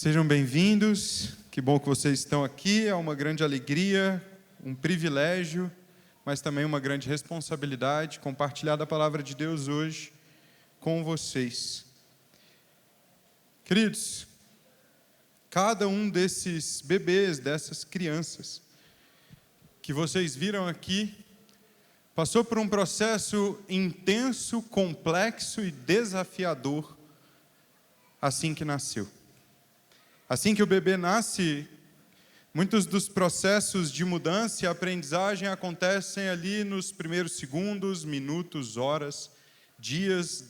Sejam bem-vindos, que bom que vocês estão aqui, é uma grande alegria, um privilégio, mas também uma grande responsabilidade compartilhar da palavra de Deus hoje com vocês. Queridos, cada um desses bebês, dessas crianças que vocês viram aqui, passou por um processo intenso, complexo e desafiador assim que nasceu. Assim que o bebê nasce, muitos dos processos de mudança e aprendizagem acontecem ali nos primeiros segundos, minutos, horas, dias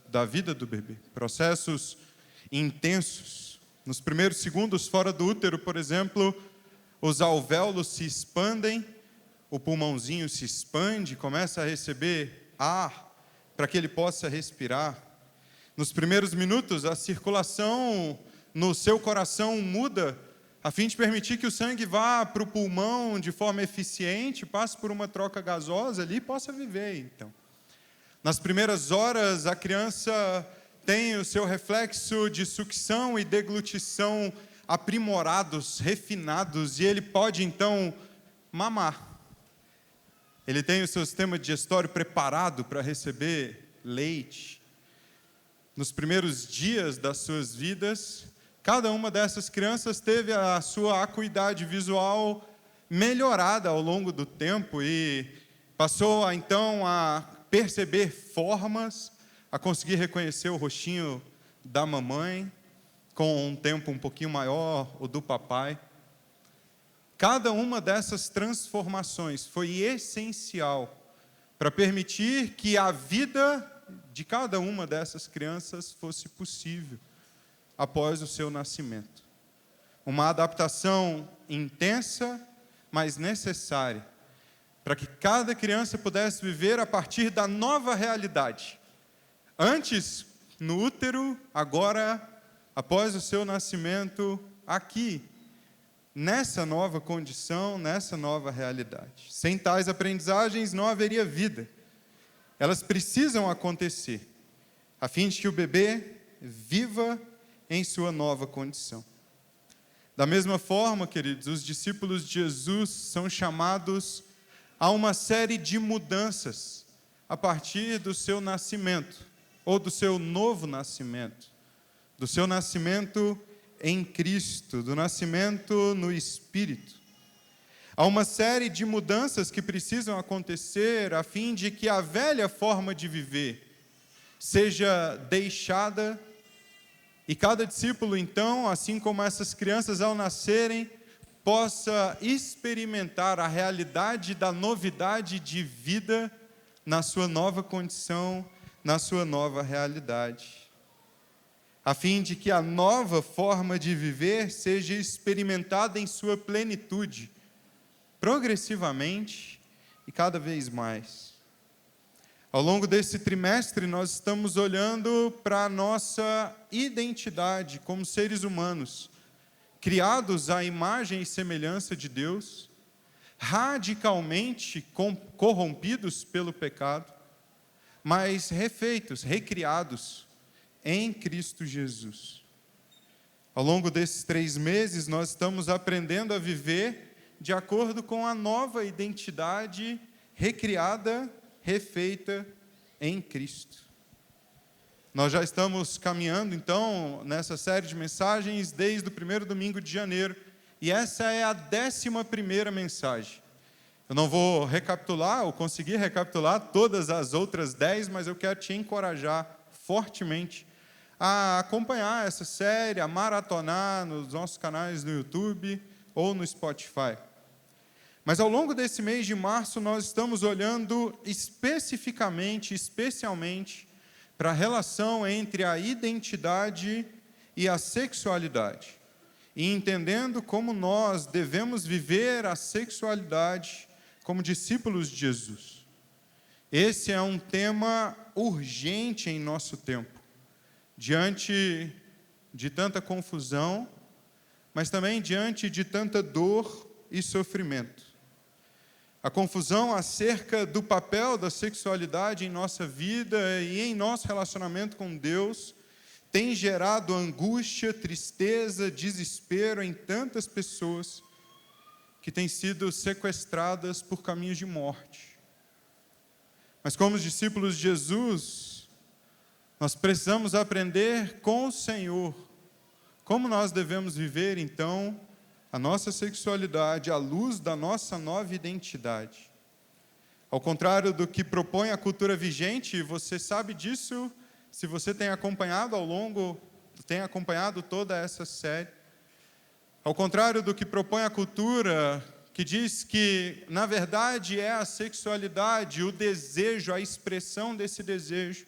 da vida do bebê. Processos intensos. Nos primeiros segundos fora do útero, por exemplo, os alvéolos se expandem, o pulmãozinho se expande, começa a receber ar para que ele possa respirar. Nos primeiros minutos, a circulação no seu coração muda, a fim de permitir que o sangue vá para o pulmão de forma eficiente, passe por uma troca gasosa ali e possa viver, então. Nas primeiras horas, a criança tem o seu reflexo de sucção e deglutição aprimorados, refinados, e ele pode, então, mamar. Ele tem o seu sistema digestório preparado para receber leite. Nos primeiros dias das suas vidas, cada uma dessas crianças teve a sua acuidade visual melhorada ao longo do tempo e passou, então, a perceber formas, a conseguir reconhecer o rostinho da mamãe, com um tempo um pouquinho maior, o do papai. Cada uma dessas transformações foi essencial para permitir que a vida de cada uma dessas crianças fosse possível após o seu nascimento. Uma adaptação intensa, mas necessária, para que cada criança pudesse viver a partir da nova realidade. Antes, no útero, agora, após o seu nascimento, aqui, nessa nova condição, nessa nova realidade. Sem tais aprendizagens, não haveria vida. Elas precisam acontecer, a fim de que o bebê viva em sua nova condição. Da mesma forma, queridos, os discípulos de Jesus são chamados a uma série de mudanças a partir do seu nascimento, ou do seu novo nascimento, do seu nascimento em Cristo, do nascimento no Espírito. Há uma série de mudanças que precisam acontecer a fim de que a velha forma de viver seja deixada e cada discípulo, então, assim como essas crianças ao nascerem, possa experimentar a realidade da novidade de vida na sua nova condição, na sua nova realidade. A fim de que a nova forma de viver seja experimentada em sua plenitude, progressivamente e cada vez mais. Ao longo desse trimestre, nós estamos olhando para a nossa identidade como seres humanos, criados à imagem e semelhança de Deus, radicalmente corrompidos pelo pecado, mas refeitos, recriados em Cristo Jesus. Ao longo desses 3 meses, nós estamos aprendendo a viver de acordo com a nova identidade recriada, refeita em Cristo. Nós já estamos caminhando, então, nessa série de mensagens desde o primeiro domingo de janeiro, e essa é a 11ª mensagem. Eu não vou recapitular, ou conseguir recapitular todas as outras 10, mas eu quero te encorajar fortemente a acompanhar essa série, a maratonar nos nossos canais no YouTube ou no Spotify. Mas ao longo desse mês de março, nós estamos olhando especificamente, especialmente, para a relação entre a identidade e a sexualidade. E entendendo como nós devemos viver a sexualidade como discípulos de Jesus. Esse é um tema urgente em nosso tempo, diante de tanta confusão, mas também diante de tanta dor e sofrimento. A confusão acerca do papel da sexualidade em nossa vida e em nosso relacionamento com Deus tem gerado angústia, tristeza, desespero em tantas pessoas que têm sido sequestradas por caminhos de morte. Mas como os discípulos de Jesus, nós precisamos aprender com o Senhor como nós devemos viver, então, a nossa sexualidade à luz da nossa nova identidade. Ao contrário do que propõe a cultura vigente, você sabe disso se você tem acompanhado toda essa série. Ao contrário do que propõe a cultura, que diz que, na verdade, é a sexualidade, o desejo, a expressão desse desejo,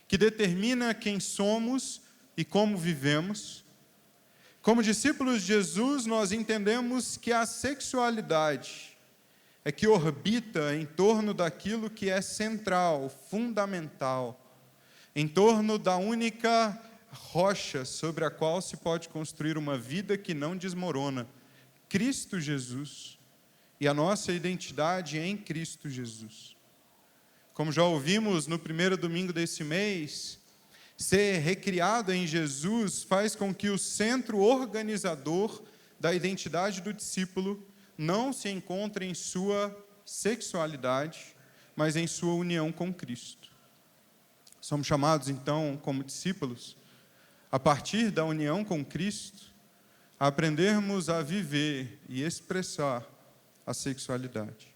que determina quem somos e como vivemos. Como discípulos de Jesus, nós entendemos que a sexualidade é que orbita em torno daquilo que é central, fundamental, em torno da única rocha sobre a qual se pode construir uma vida que não desmorona, Cristo Jesus, e a nossa identidade em Cristo Jesus. Como já ouvimos no primeiro domingo desse mês, ser recriado em Jesus faz com que o centro organizador da identidade do discípulo não se encontre em sua sexualidade, mas em sua união com Cristo. Somos chamados, então, como discípulos, a partir da união com Cristo, a aprendermos a viver e expressar a sexualidade.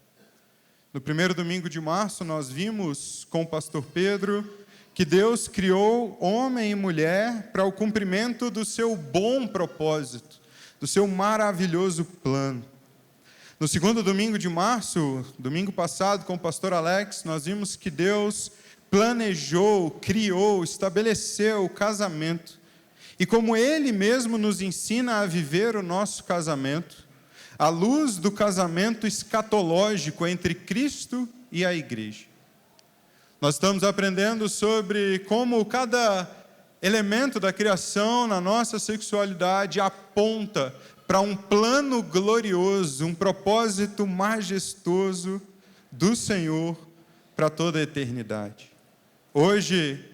No primeiro domingo de março, nós vimos com o pastor Pedro que Deus criou homem e mulher para o cumprimento do seu bom propósito, do seu maravilhoso plano. No segundo domingo de março, domingo passado, com o pastor Alex, nós vimos que Deus planejou, criou, estabeleceu o casamento. E como Ele mesmo nos ensina a viver o nosso casamento, à luz do casamento escatológico entre Cristo e a igreja. Nós estamos aprendendo sobre como cada elemento da criação na nossa sexualidade aponta para um plano glorioso, um propósito majestoso do Senhor para toda a eternidade. Hoje,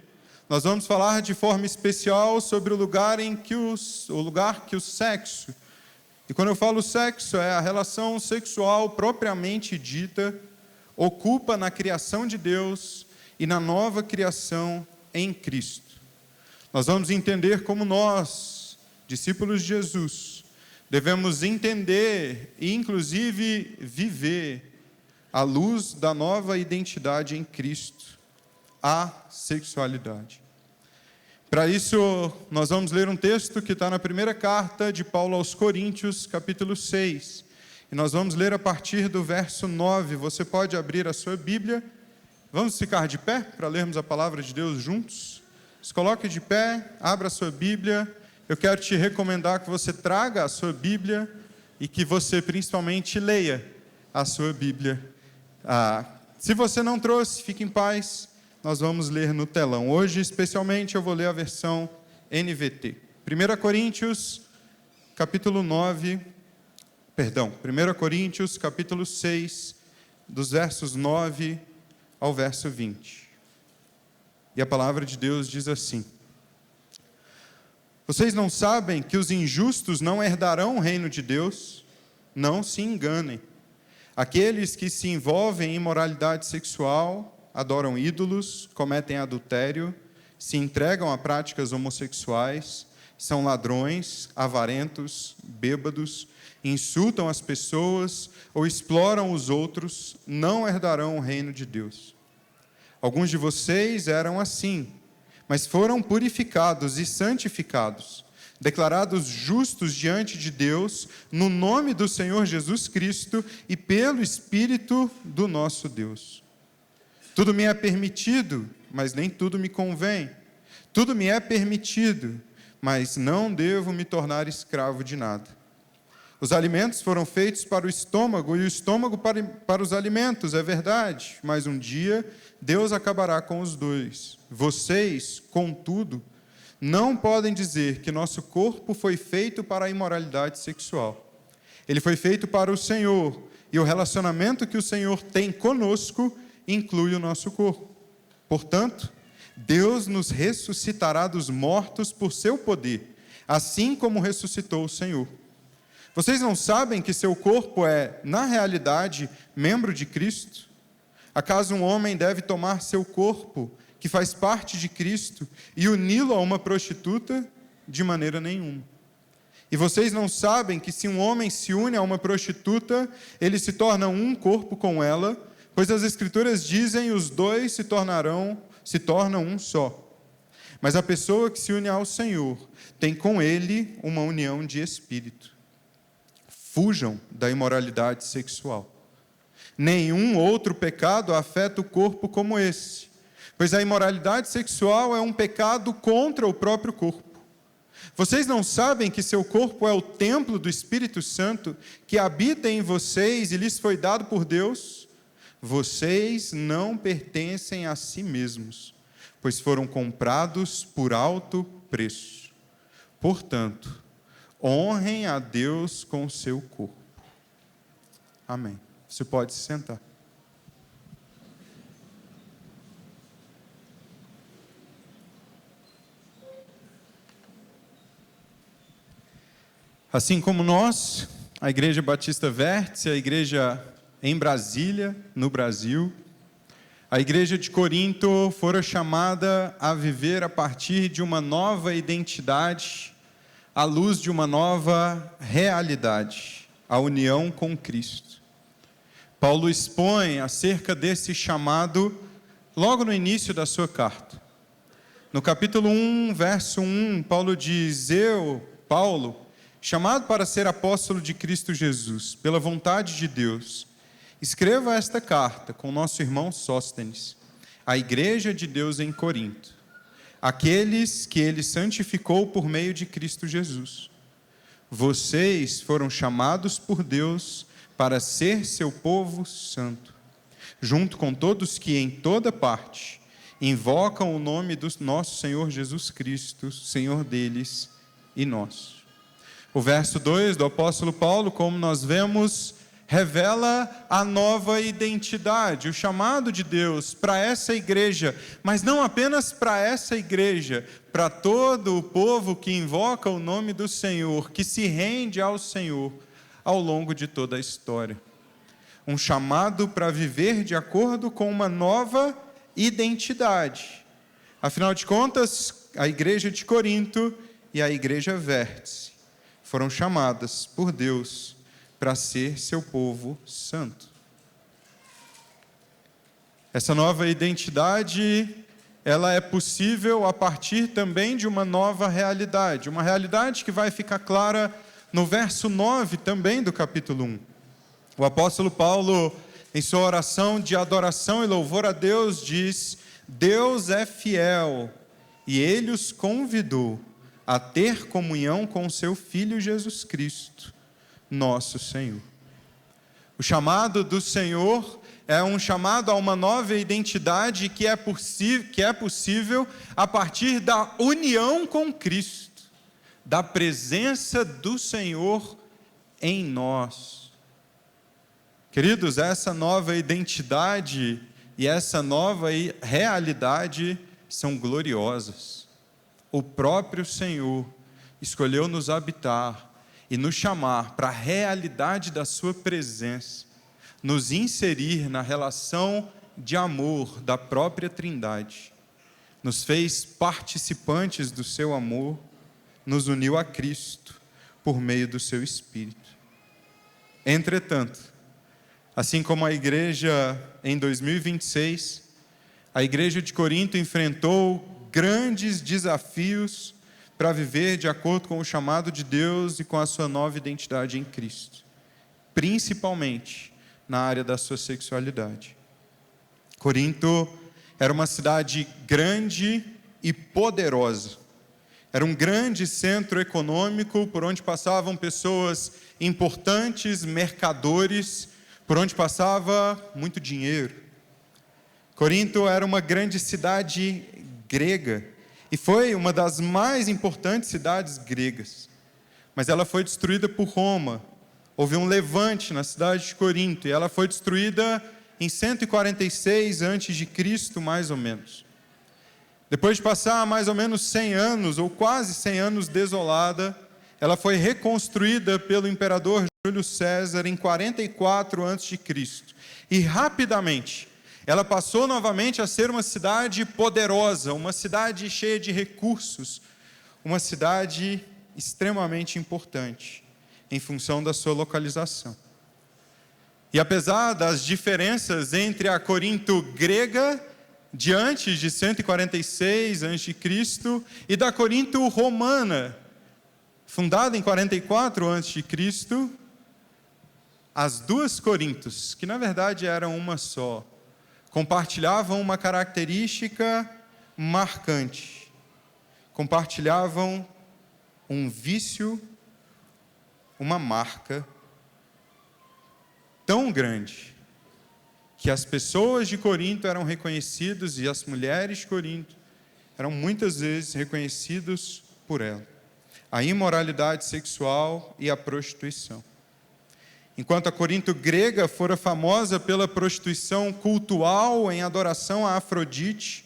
nós vamos falar de forma especial sobre o lugar que o sexo, e quando eu falo sexo, é a relação sexual propriamente dita, ocupa na criação de Deus e na nova criação em Cristo. Nós vamos entender como nós, discípulos de Jesus, devemos entender e, inclusive, viver à luz da nova identidade em Cristo, a sexualidade. Para isso, nós vamos ler um texto que está na primeira carta de Paulo aos Coríntios, capítulo 6. E nós vamos ler a partir do verso 9. Você pode abrir a sua Bíblia. Vamos ficar de pé para lermos a palavra de Deus juntos? Se coloque de pé, abra a sua Bíblia. Eu quero te recomendar que você traga a sua Bíblia e que você principalmente leia a sua Bíblia. Se você não trouxe, fique em paz, nós vamos ler no telão. Hoje, especialmente, eu vou ler a versão NVT. 1 Coríntios, capítulo 6, dos versos 9 ao verso 20. E a palavra de Deus diz assim: Vocês não sabem que os injustos não herdarão o reino de Deus? Não se enganem. Aqueles que se envolvem em imoralidade sexual, adoram ídolos, cometem adultério, se entregam a práticas homossexuais, são ladrões, avarentos, bêbados, insultam as pessoas ou exploram os outros, não herdarão o reino de Deus. Alguns de vocês eram assim, mas foram purificados e santificados, declarados justos diante de Deus, no nome do Senhor Jesus Cristo e pelo Espírito do nosso Deus. Tudo me é permitido, mas nem tudo me convém. Tudo me é permitido, mas não devo me tornar escravo de nada. Os alimentos foram feitos para o estômago e o estômago para os alimentos, é verdade, mas um dia Deus acabará com os dois. Vocês, contudo, não podem dizer que nosso corpo foi feito para a imoralidade sexual. Ele foi feito para o Senhor, e o relacionamento que o Senhor tem conosco inclui o nosso corpo. Portanto, Deus nos ressuscitará dos mortos por seu poder, assim como ressuscitou o Senhor. Vocês não sabem que seu corpo é, na realidade, membro de Cristo? Acaso um homem deve tomar seu corpo, que faz parte de Cristo, e uni-lo a uma prostituta? De maneira nenhuma. E vocês não sabem que se um homem se une a uma prostituta, ele se torna um corpo com ela, pois as Escrituras dizem: os dois se tornam um só. Mas a pessoa que se une ao Senhor tem com ele uma união de espírito. Fujam da imoralidade sexual. Nenhum outro pecado afeta o corpo como esse, pois a imoralidade sexual é um pecado contra o próprio corpo. Vocês não sabem que seu corpo é o templo do Espírito Santo, que habita em vocês e lhes foi dado por Deus? Vocês não pertencem a si mesmos, pois foram comprados por alto preço. Portanto, honrem a Deus com o seu corpo. Amém. Você pode se sentar. Assim como nós, a Igreja Batista Vértice, a igreja em Brasília, no Brasil, a Igreja de Corinto fora chamada a viver a partir de uma nova identidade, à luz de uma nova realidade, a união com Cristo. Paulo expõe acerca desse chamado logo no início da sua carta. No capítulo 1, verso 1, Paulo diz: eu, Paulo, chamado para ser apóstolo de Cristo Jesus, pela vontade de Deus, escreva esta carta com nosso irmão Sóstenes, à igreja de Deus em Corinto, aqueles que ele santificou por meio de Cristo Jesus. Vocês foram chamados por Deus para ser seu povo santo, junto com todos que em toda parte invocam o nome do nosso Senhor Jesus Cristo, Senhor deles e nosso. O verso 2 do apóstolo Paulo, como nós vemos, revela a nova identidade, o chamado de Deus para essa igreja, mas não apenas para essa igreja, para todo o povo que invoca o nome do Senhor, que se rende ao Senhor ao longo de toda a história. Um chamado para viver de acordo com uma nova identidade. Afinal de contas, a igreja de Corinto e a igreja Vértice foram chamadas por Deus para ser seu povo santo. Essa nova identidade, ela é possível a partir também de uma nova realidade, uma realidade que vai ficar clara no verso 9 também do capítulo 1. O apóstolo Paulo, em sua oração de adoração e louvor a Deus, diz: Deus é fiel e Ele os convidou a ter comunhão com o seu Filho Jesus Cristo, nosso Senhor. O chamado do Senhor é um chamado a uma nova identidade que é possível a partir da união com Cristo, da presença do Senhor em nós. Queridos, essa nova identidade e essa nova realidade são gloriosas. O próprio Senhor escolheu nos habitar e nos chamar para a realidade da sua presença, nos inserir na relação de amor da própria Trindade, nos fez participantes do seu amor, nos uniu a Cristo por meio do seu Espírito. Entretanto, assim como a igreja em 2026, a igreja de Corinto enfrentou grandes desafios para viver de acordo com o chamado de Deus e com a sua nova identidade em Cristo, principalmente na área da sua sexualidade. Corinto era uma cidade grande e poderosa. Era um grande centro econômico por onde passavam pessoas importantes, mercadores, por onde passava muito dinheiro. Corinto era uma grande cidade grega e foi uma das mais importantes cidades gregas. Mas ela foi destruída por Roma. Houve um levante na cidade de Corinto e ela foi destruída em 146 a.C., mais ou menos. Depois de passar mais ou menos 100 anos, ou quase 100 anos desolada, ela foi reconstruída pelo imperador Júlio César em 44 a.C. E rapidamente, ela passou novamente a ser uma cidade poderosa, uma cidade cheia de recursos, uma cidade extremamente importante, em função da sua localização. E apesar das diferenças entre a Corinto grega, de antes de 146 a.C., e da Corinto romana, fundada em 44 a.C., as duas Corintos, que na verdade eram uma só, compartilhavam uma característica marcante. Compartilhavam um vício, uma marca tão grande, que as pessoas de Corinto eram reconhecidas e as mulheres de Corinto eram muitas vezes reconhecidas por ela. A imoralidade sexual e a prostituição. Enquanto a Corinto grega fora famosa pela prostituição cultual em adoração a Afrodite,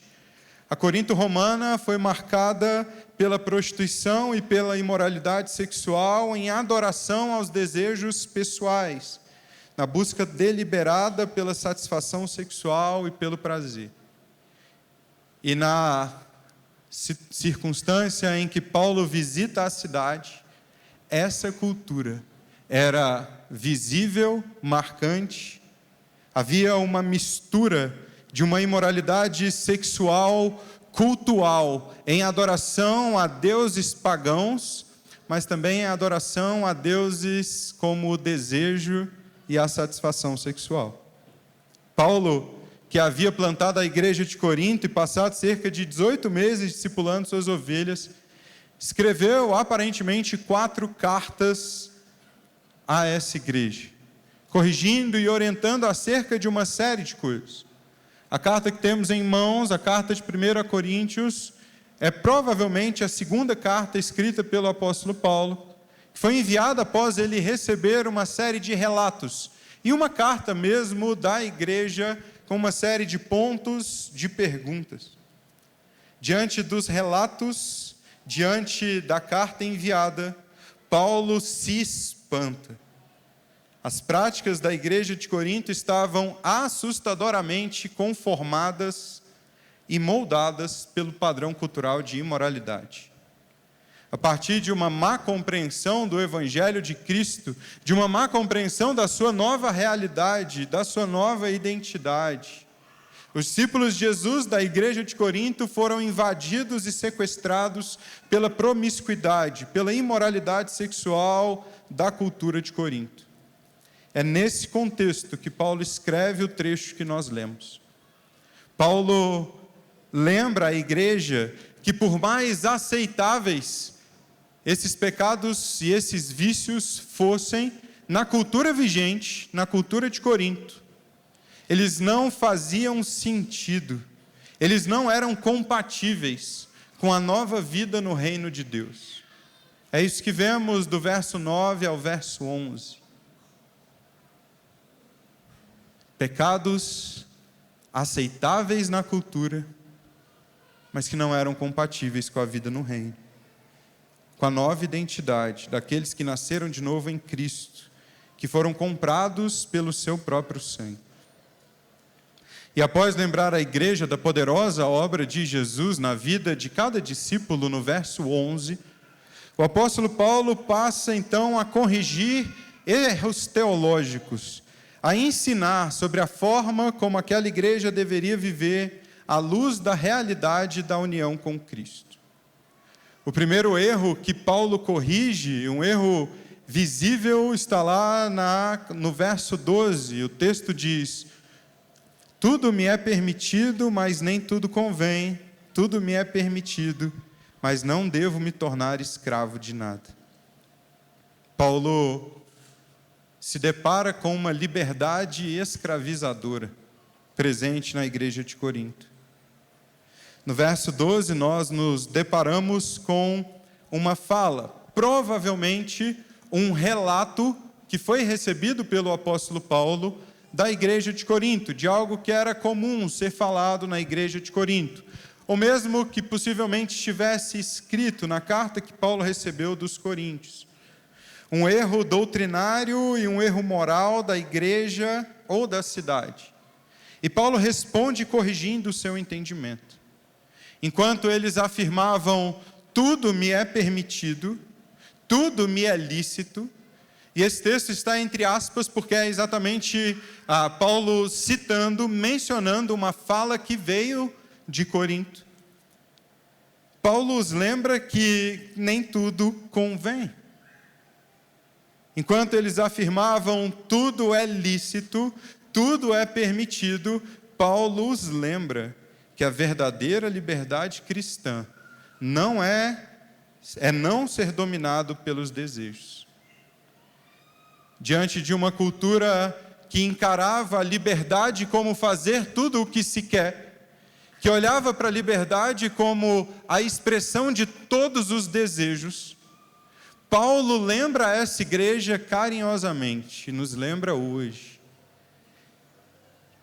a Corinto romana foi marcada pela prostituição e pela imoralidade sexual em adoração aos desejos pessoais, na busca deliberada pela satisfação sexual e pelo prazer. E na circunstância em que Paulo visita a cidade, essa cultura era visível, marcante. Havia uma mistura de uma imoralidade sexual cultual em adoração a deuses pagãos, mas também em adoração a deuses como o desejo e a satisfação sexual. Paulo, que havia plantado a igreja de Corinto e passado cerca de 18 meses discipulando suas ovelhas, escreveu aparentemente 4 cartas a essa igreja, corrigindo e orientando acerca de uma série de coisas. A carta que temos em mãos, a carta de 1 Coríntios, é provavelmente a segunda carta escrita pelo apóstolo Paulo, que foi enviada após ele receber uma série de relatos, e uma carta mesmo da igreja com uma série de pontos de perguntas. Diante dos relatos, diante da carta enviada, Paulo se espanta. As práticas da igreja de Corinto estavam assustadoramente conformadas e moldadas pelo padrão cultural de imoralidade. A partir de uma má compreensão do Evangelho de Cristo, de uma má compreensão da sua nova realidade, da sua nova identidade, os discípulos de Jesus da igreja de Corinto foram invadidos e sequestrados pela promiscuidade, pela imoralidade sexual da cultura de Corinto. É nesse contexto que Paulo escreve o trecho que nós lemos. Paulo lembra a igreja que, por mais aceitáveis esses pecados e esses vícios fossem na cultura vigente, na cultura de Corinto, eles não faziam sentido, eles não eram compatíveis com a nova vida no reino de Deus. É isso que vemos do verso 9 ao verso 11. Pecados aceitáveis na cultura, mas que não eram compatíveis com a vida no reino, com a nova identidade daqueles que nasceram de novo em Cristo, que foram comprados pelo seu próprio sangue. E após lembrar a igreja da poderosa obra de Jesus na vida de cada discípulo, no verso 11, o apóstolo Paulo passa então a corrigir erros teológicos, a ensinar sobre a forma como aquela igreja deveria viver à luz da realidade da união com Cristo. O primeiro erro que Paulo corrige, um erro visível, está lá no verso 12. O texto diz: tudo me é permitido, mas nem tudo convém. Tudo me é permitido, mas não devo me tornar escravo de nada. Paulo se depara com uma liberdade escravizadora presente na igreja de Corinto. No verso 12, nós nos deparamos com uma fala, provavelmente um relato que foi recebido pelo apóstolo Paulo da igreja de Corinto, de algo que era comum ser falado na igreja de Corinto. ou mesmo que possivelmente estivesse escrito na carta que Paulo recebeu dos Coríntios. Um erro doutrinário e um erro moral da igreja ou da cidade. E Paulo responde corrigindo o seu entendimento. Enquanto eles afirmavam, tudo me é permitido, tudo me é lícito, e esse texto está entre aspas porque é exatamente Paulo citando, mencionando uma fala que veio de Corinto. Paulo os lembra que nem tudo convém. Enquanto eles afirmavam tudo é lícito, tudo é permitido, Paulo os lembra que a verdadeira liberdade cristã não é não ser dominado pelos desejos. Diante de uma cultura que encarava a liberdade como fazer tudo o que se quer, que olhava para a liberdade como a expressão de todos os desejos, Paulo lembra essa igreja carinhosamente, nos lembra hoje,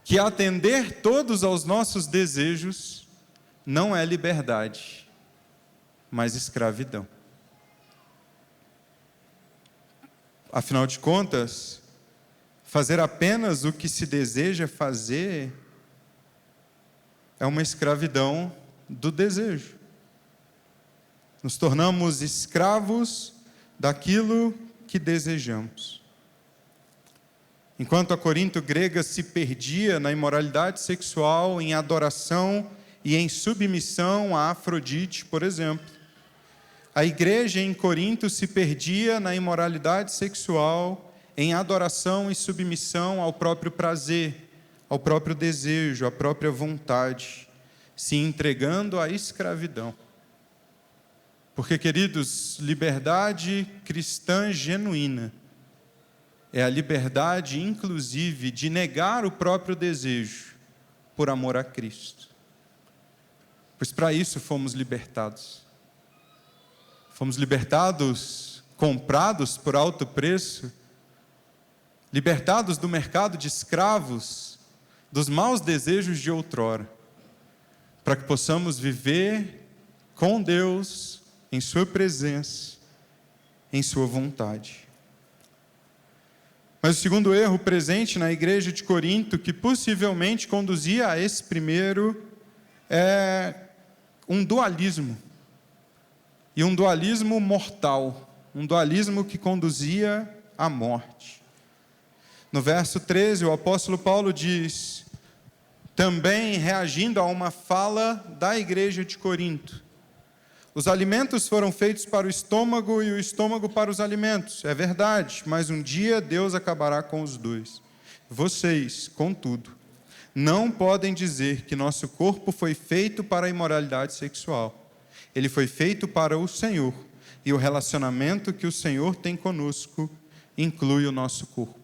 que atender todos aos nossos desejos não é liberdade, mas escravidão. Afinal de contas, fazer apenas o que se deseja fazer é uma escravidão do desejo. Nos tornamos escravos daquilo que desejamos. Enquanto a Corinto grega se perdia na imoralidade sexual, em adoração e em submissão a Afrodite, por exemplo, a igreja em Corinto se perdia na imoralidade sexual, em adoração e submissão ao próprio prazer, ao próprio desejo, à própria vontade, se entregando à escravidão. Porque, queridos, liberdade cristã genuína é a liberdade, inclusive, de negar o próprio desejo por amor a Cristo. Pois para isso fomos libertados. Fomos libertados, comprados por alto preço, libertados do mercado de escravos, dos maus desejos de outrora, para que possamos viver com Deus, em sua presença, em sua vontade. Mas o segundo erro presente na igreja de Corinto, que possivelmente conduzia a esse primeiro, é um dualismo. E um dualismo mortal, um dualismo que conduzia à morte. No verso 13, o apóstolo Paulo diz, também reagindo a uma fala da igreja de Corinto, os alimentos foram feitos para o estômago e o estômago para os alimentos. É verdade, mas um dia Deus acabará com os dois. Vocês, contudo, não podem dizer que nosso corpo foi feito para a imoralidade sexual. Ele foi feito para o Senhor, e o relacionamento que o Senhor tem conosco inclui o nosso corpo.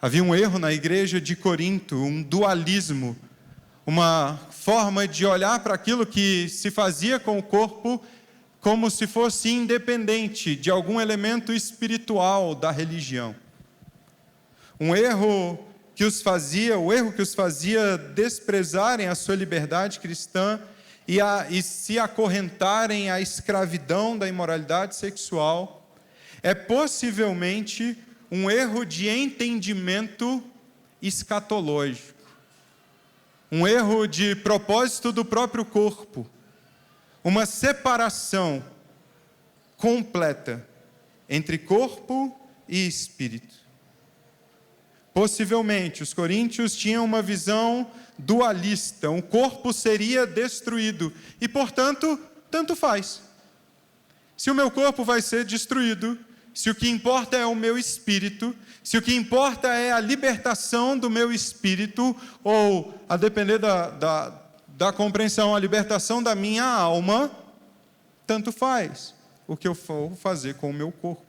Havia um erro na igreja de Corinto, um dualismo, uma forma de olhar para aquilo que se fazia com o corpo como se fosse independente de algum elemento espiritual da religião. O erro que os fazia desprezarem a sua liberdade cristã e se acorrentarem à escravidão da imoralidade sexual, é possivelmente um erro de entendimento escatológico. Um erro de propósito do próprio corpo, uma separação completa entre corpo e espírito. Possivelmente, os coríntios tinham uma visão dualista, o corpo seria destruído e, portanto, tanto faz. Se o meu corpo vai ser destruído, se o que importa é o meu espírito, se o que importa é a libertação do meu espírito, ou, a depender da compreensão, a libertação da minha alma, tanto faz o que eu for fazer com o meu corpo.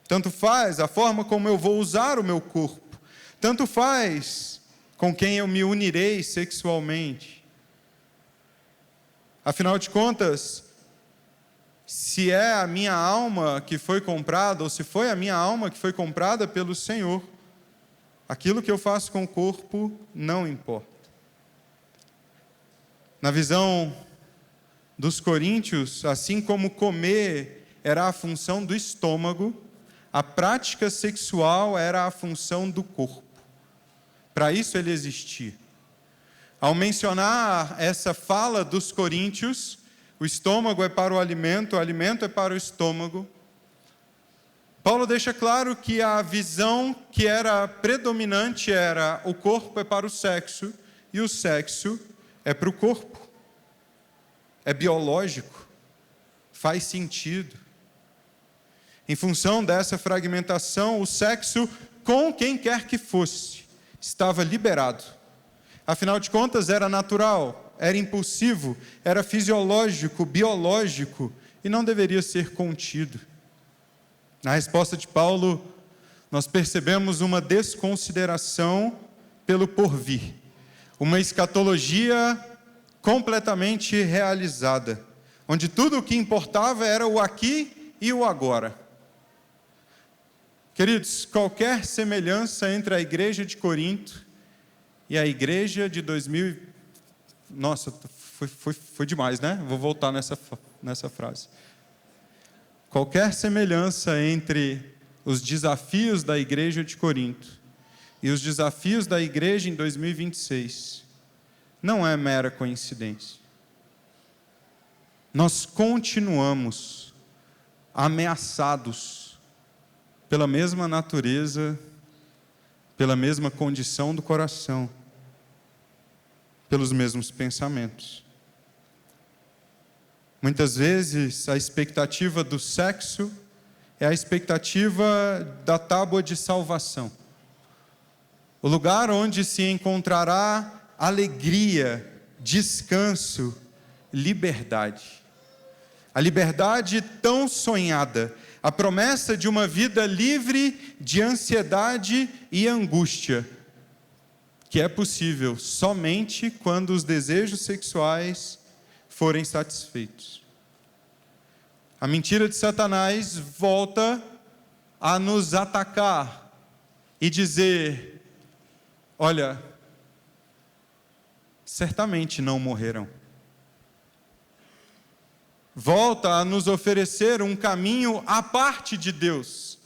Tanto faz a forma como eu vou usar o meu corpo. Tanto faz com quem eu me unirei sexualmente. Afinal de contas, se é a minha alma que foi comprada, ou se foi a minha alma que foi comprada pelo Senhor, aquilo que eu faço com o corpo não importa. Na visão dos coríntios, assim como comer era a função do estômago, a prática sexual era a função do corpo. Para isso ele existia. Ao mencionar essa fala dos coríntios, o estômago é para o alimento é para o estômago, Paulo deixa claro que a visão que era predominante era o corpo é para o sexo e o sexo é para o corpo. É biológico, faz sentido. Em função dessa fragmentação, o sexo, com quem quer que fosse, estava liberado. Afinal de contas, era natural, era impulsivo, era fisiológico, biológico e não deveria ser contido. Na resposta de Paulo, nós percebemos uma desconsideração pelo porvir, uma escatologia completamente realizada, onde tudo o que importava era o aqui e o agora. Queridos, qualquer semelhança entre a igreja de Corinto e a igreja de 2000... Nossa, foi demais, né? Vou voltar nessa frase. Qualquer semelhança entre os desafios da igreja de Corinto e os desafios da igreja em 2026 não é mera coincidência. Nós continuamos ameaçados pela mesma natureza, pela mesma condição do coração, pelos mesmos pensamentos. Muitas vezes, a expectativa do sexo é a expectativa da tábua de salvação. O lugar onde se encontrará alegria, descanso, liberdade. A liberdade tão sonhada, a promessa de uma vida livre de ansiedade e angústia, que é possível somente quando os desejos sexuais forem satisfeitos. A mentira de Satanás volta a nos atacar e dizer: olha, certamente não morrerão. Volta a nos oferecer um caminho à parte de Deus,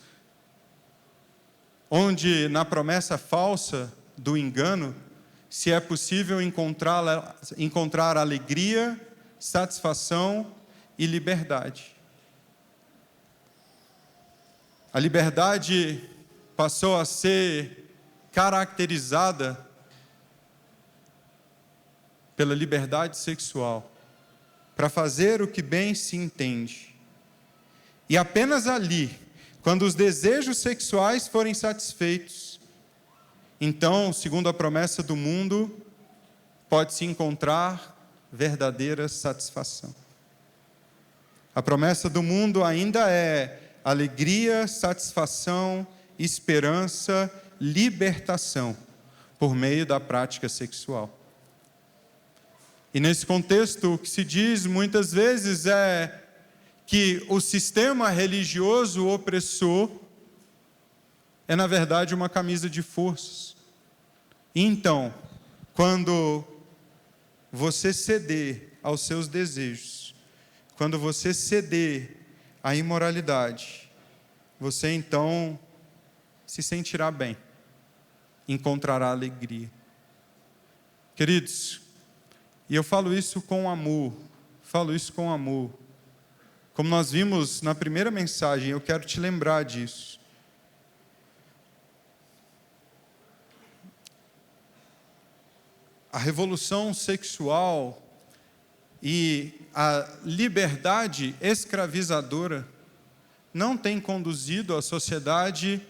onde na promessa falsa do engano, se é possível encontrar alegria, satisfação e liberdade. A liberdade passou a ser caracterizada pela liberdade sexual, para fazer o que bem se entende. E apenas ali, quando os desejos sexuais forem satisfeitos, então, segundo a promessa do mundo, pode-se encontrar verdadeira satisfação. A promessa do mundo ainda é alegria, satisfação, esperança, libertação, por meio da prática sexual. E nesse contexto, o que se diz muitas vezes é que o sistema religioso opressor é, na verdade, uma camisa de forças. E então, quando você ceder aos seus desejos, quando você ceder à imoralidade, você então se sentirá bem, encontrará alegria. Queridos, e eu falo isso com amor, Como nós vimos na primeira mensagem, eu quero te lembrar disso. A revolução sexual e a liberdade escravizadora não tem conduzido a sociedade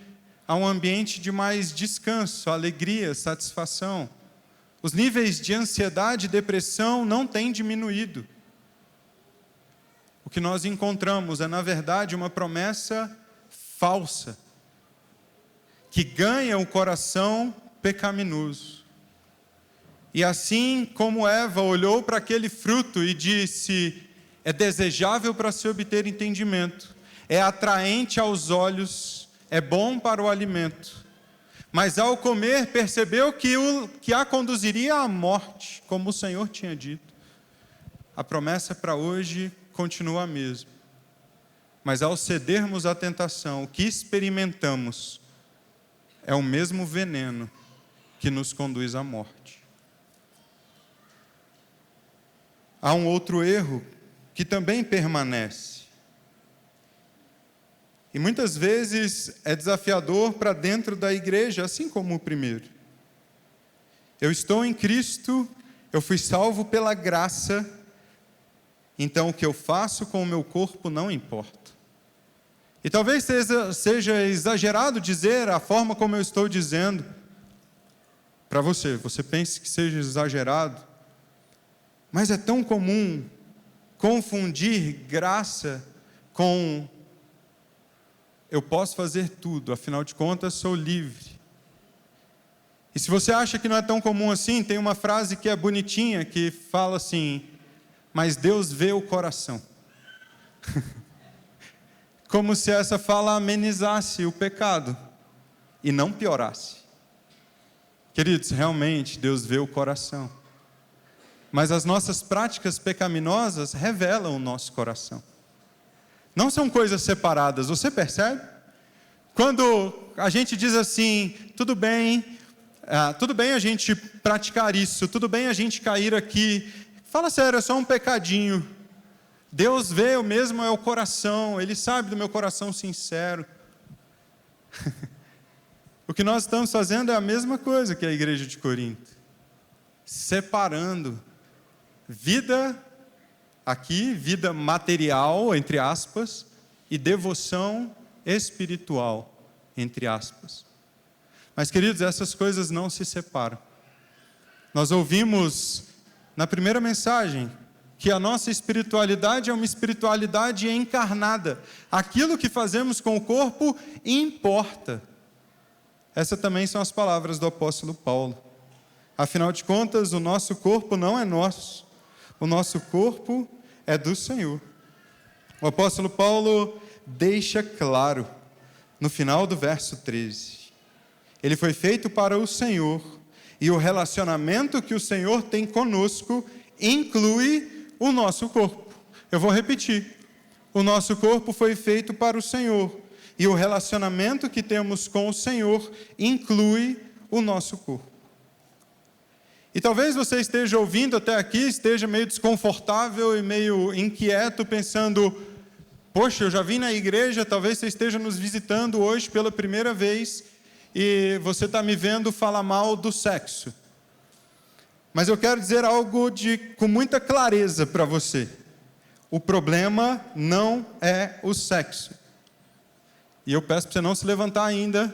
a um ambiente de mais descanso, alegria, satisfação. Os níveis de ansiedade e depressão não têm diminuído. O que nós encontramos é, na verdade, uma promessa falsa, que ganha o coração pecaminoso. E assim como Eva olhou para aquele fruto e disse: é desejável para se obter entendimento, é atraente aos olhos, é bom para o alimento. Mas ao comer percebeu que a conduziria à morte, como o Senhor tinha dito. a promessa para hoje continua a mesma. Mas ao cedermos à tentação, o que experimentamos é o mesmo veneno que nos conduz à morte. Há um outro erro que também permanece. E muitas vezes é desafiador para dentro da igreja, assim como o primeiro. Eu estou em Cristo, eu fui salvo pela graça, então o que eu faço com o meu corpo não importa. E talvez seja exagerado dizer a forma como eu estou dizendo para você. Você pense que seja exagerado, mas é tão comum confundir graça com eu posso fazer tudo, afinal de contas sou livre. E se você acha que não é tão comum assim, tem uma frase que é bonitinha, que fala assim, mas Deus vê o coração. Como se essa fala amenizasse o pecado e não piorasse. Queridos, realmente Deus vê o coração. Mas as nossas práticas pecaminosas revelam o nosso coração. Não são coisas separadas, você percebe? Quando a gente diz assim, tudo bem a gente praticar isso, tudo bem a gente cair aqui, fala sério, é só um pecadinho. Deus vê o mesmo é o coração, Ele sabe do meu coração sincero. O que nós estamos fazendo é a mesma coisa que a igreja de Corinto. Separando vida aqui, vida material, entre aspas, e devoção espiritual, entre aspas. Mas, queridos, essas coisas não se separam. Nós ouvimos na primeira mensagem que a nossa espiritualidade é uma espiritualidade encarnada. Aquilo que fazemos com o corpo importa. Essas também são as palavras do apóstolo Paulo. Afinal de contas, o nosso corpo não é nosso. O nosso corpo é do Senhor. O apóstolo Paulo deixa claro, no final do verso 13, ele foi feito para o Senhor, e o relacionamento que o Senhor tem conosco inclui o nosso corpo. Eu vou repetir, o nosso corpo foi feito para o Senhor, e o relacionamento que temos com o Senhor inclui o nosso corpo. E talvez você esteja ouvindo até aqui, esteja meio desconfortável e meio inquieto, pensando, poxa, eu já vim na igreja, talvez você esteja nos visitando hoje pela primeira vez, e você está me vendo falar mal do sexo. Mas eu quero dizer algo com muita clareza para você. O problema não é o sexo. E eu peço para você não se levantar ainda,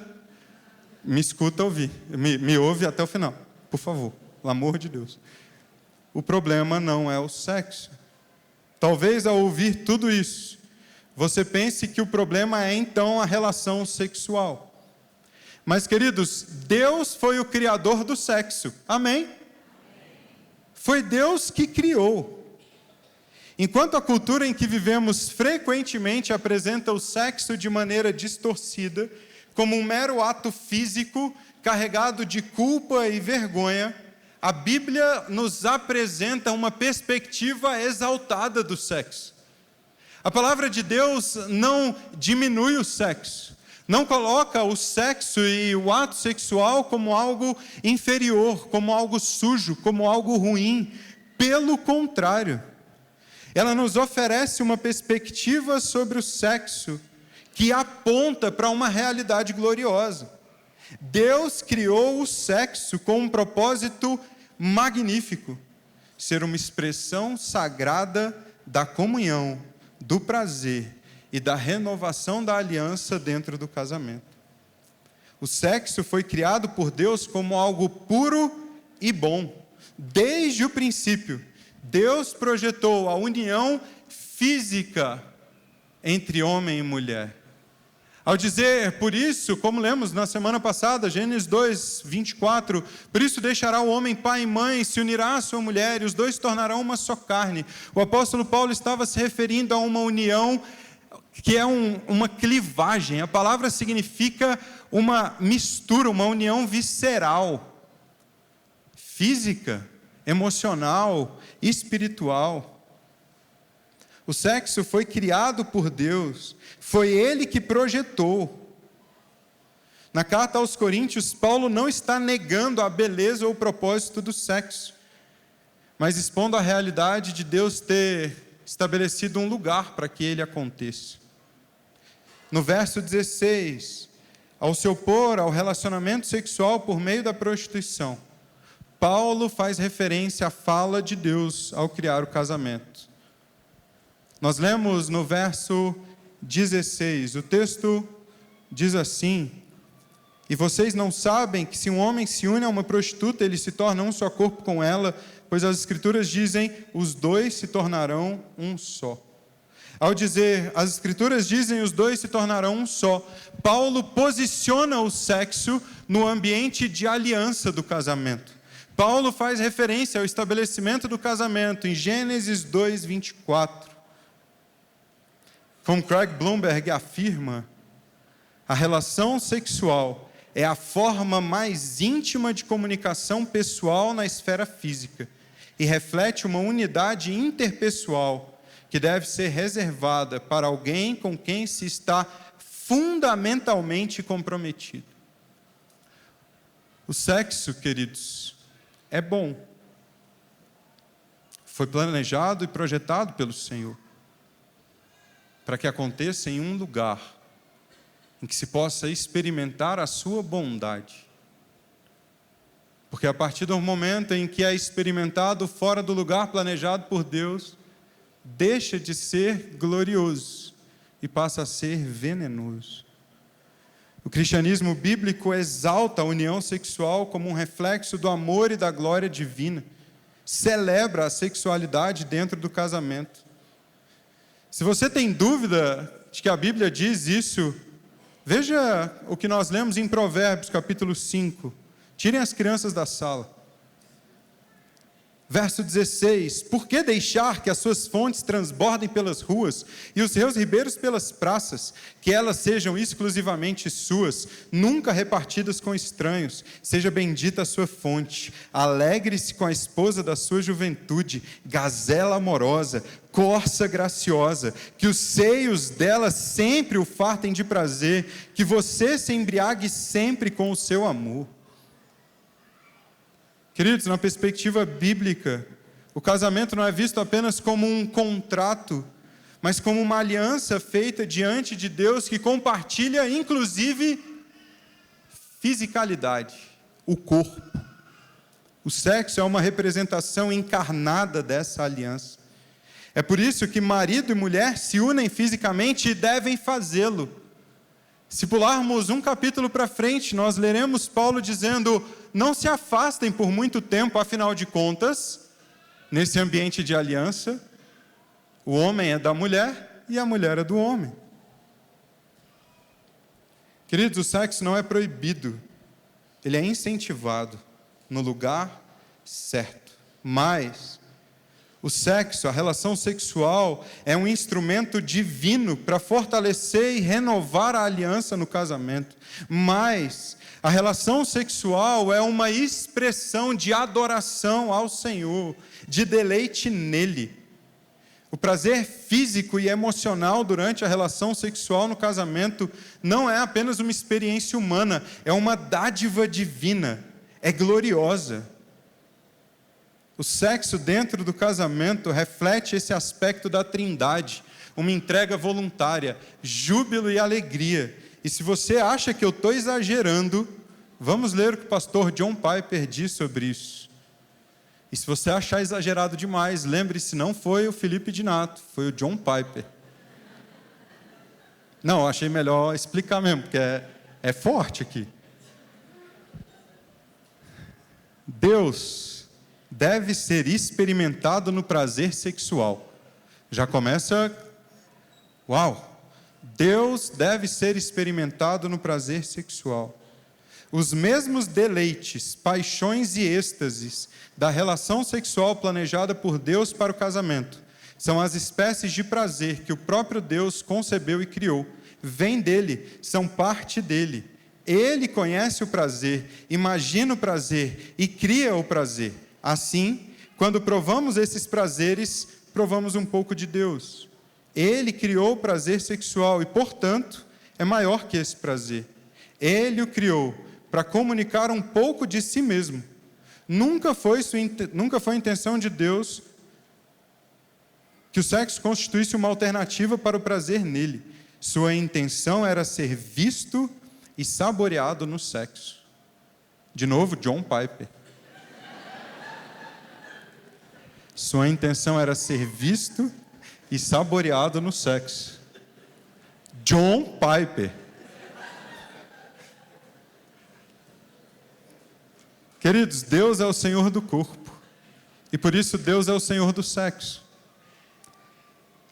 me escuta ouvir, me ouve até o final, por favor. Pelo amor de Deus. O problema não é o sexo. Talvez ao ouvir tudo isso, você pense que o problema é então a relação sexual. Mas, queridos, Deus foi o criador do sexo. Amém? Foi Deus que criou. Enquanto a cultura em que vivemos frequentemente apresenta o sexo de maneira distorcida, como um mero ato físico carregado de culpa e vergonha, a Bíblia nos apresenta uma perspectiva exaltada do sexo. A palavra de Deus não diminui o sexo, não coloca o sexo e o ato sexual como algo inferior, como algo sujo, como algo ruim. Pelo contrário, ela nos oferece uma perspectiva sobre o sexo que aponta para uma realidade gloriosa. Deus criou o sexo com um propósito magnífico, ser uma expressão sagrada da comunhão, do prazer e da renovação da aliança dentro do casamento. O sexo foi criado por Deus como algo puro e bom. Desde o princípio, Deus projetou a união física entre homem e mulher. Ao dizer, por isso, como lemos na semana passada, Gênesis 2, 24, por isso deixará o homem pai e mãe, se unirá à sua mulher, e os dois se tornarão uma só carne. O apóstolo Paulo estava se referindo a uma união que é uma clivagem. A palavra significa uma mistura, uma união visceral, física, emocional, espiritual. O sexo foi criado por Deus, foi Ele que projetou. Na carta aos Coríntios, Paulo não está negando a beleza ou o propósito do sexo, mas expondo a realidade de Deus ter estabelecido um lugar para que ele aconteça. No verso 16, ao se opor ao relacionamento sexual por meio da prostituição, Paulo faz referência à fala de Deus ao criar o casamento. Nós lemos no verso 16, o texto diz assim: e vocês não sabem que se um homem se une a uma prostituta, ele se torna um só corpo com ela, pois as Escrituras dizem, os dois se tornarão um só. Ao dizer, as Escrituras dizem, os dois se tornarão um só, Paulo posiciona o sexo no ambiente de aliança do casamento. Paulo faz referência ao estabelecimento do casamento em Gênesis 2, 24. Como Craig Blomberg afirma, a relação sexual é a forma mais íntima de comunicação pessoal na esfera física e reflete uma unidade interpessoal que deve ser reservada para alguém com quem se está fundamentalmente comprometido. O sexo, queridos, é bom. Foi planejado e projetado pelo Senhor para que aconteça em um lugar em que se possa experimentar a sua bondade. Porque a partir do momento em que é experimentado fora do lugar planejado por Deus, deixa de ser glorioso e passa a ser venenoso. O cristianismo bíblico exalta a união sexual como um reflexo do amor e da glória divina. Celebra a sexualidade dentro do casamento. Se você tem dúvida de que a Bíblia diz isso, veja o que nós lemos em Provérbios, capítulo 5. Tirem as crianças da sala. Verso 16. Por que deixar que as suas fontes transbordem pelas ruas e os seus ribeiros pelas praças, que elas sejam exclusivamente suas, nunca repartidas com estranhos? Seja bendita a sua fonte. Alegre-se com a esposa da sua juventude, gazela amorosa, corça graciosa, que os seios dela sempre o fartem de prazer, que você se embriague sempre com o seu amor. Queridos, na perspectiva bíblica, o casamento não é visto apenas como um contrato, mas como uma aliança feita diante de Deus que compartilha, inclusive, fisicalidade, o corpo. O sexo é uma representação encarnada dessa aliança. É por isso que marido e mulher se unem fisicamente e devem fazê-lo. Se pularmos um capítulo para frente, nós leremos Paulo dizendo: não se afastem por muito tempo, afinal de contas, nesse ambiente de aliança, o homem é da mulher e a mulher é do homem. Queridos, o sexo não é proibido, ele é incentivado no lugar certo. Mas o sexo, a relação sexual, é um instrumento divino para fortalecer e renovar a aliança no casamento. Mas a relação sexual é uma expressão de adoração ao Senhor, de deleite nele. O prazer físico e emocional durante a relação sexual no casamento não é apenas uma experiência humana, é uma dádiva divina, é gloriosa. O sexo dentro do casamento reflete esse aspecto da trindade, uma entrega voluntária, júbilo e alegria. E se você acha que eu estou exagerando, vamos ler o que o pastor John Piper diz sobre isso. E se você achar exagerado demais, lembre-se, não foi o Felipe Dinato, foi o John Piper. Não, achei melhor explicar mesmo, porque é forte aqui. Deus deve ser experimentado no prazer sexual. Já começa, uau! Deus deve ser experimentado no prazer sexual. Os mesmos deleites, paixões e êxtases da relação sexual planejada por Deus para o casamento são as espécies de prazer que o próprio Deus concebeu e criou. Vêm dele, são parte dele. Ele conhece o prazer, imagina o prazer e cria o prazer. Assim, quando provamos esses prazeres, provamos um pouco de Deus. Ele criou o prazer sexual e, portanto, é maior que esse prazer. Ele o criou para comunicar um pouco de si mesmo. Nunca foi a intenção de Deus que o sexo constituísse uma alternativa para o prazer nele. Sua intenção era ser visto e saboreado no sexo. De novo, John Piper. Sua intenção era ser visto e saboreado no sexo. John Piper. Queridos, Deus é o Senhor do corpo. E por isso Deus é o Senhor do sexo.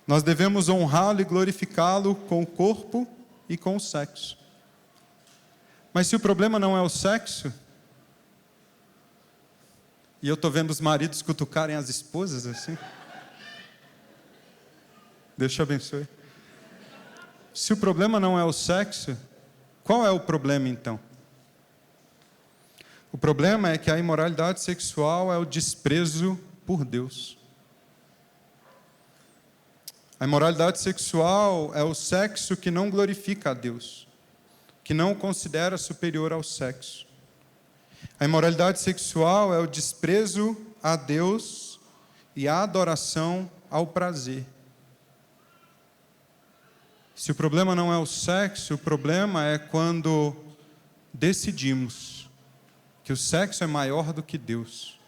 Nós devemos honrá-lo e glorificá-lo com o corpo e com o sexo. Mas se o problema não é o sexo, e eu estou vendo os maridos cutucarem as esposas assim, Deus te abençoe. Se o problema não é o sexo, qual é o problema então? O problema é que a imoralidade sexual é o desprezo por Deus. A imoralidade sexual é o sexo que não glorifica a Deus, que não o considera superior ao sexo. A imoralidade sexual é o desprezo a Deus e a adoração ao prazer. Se o problema não é o sexo, o problema é quando decidimos que o sexo é maior do que Deus,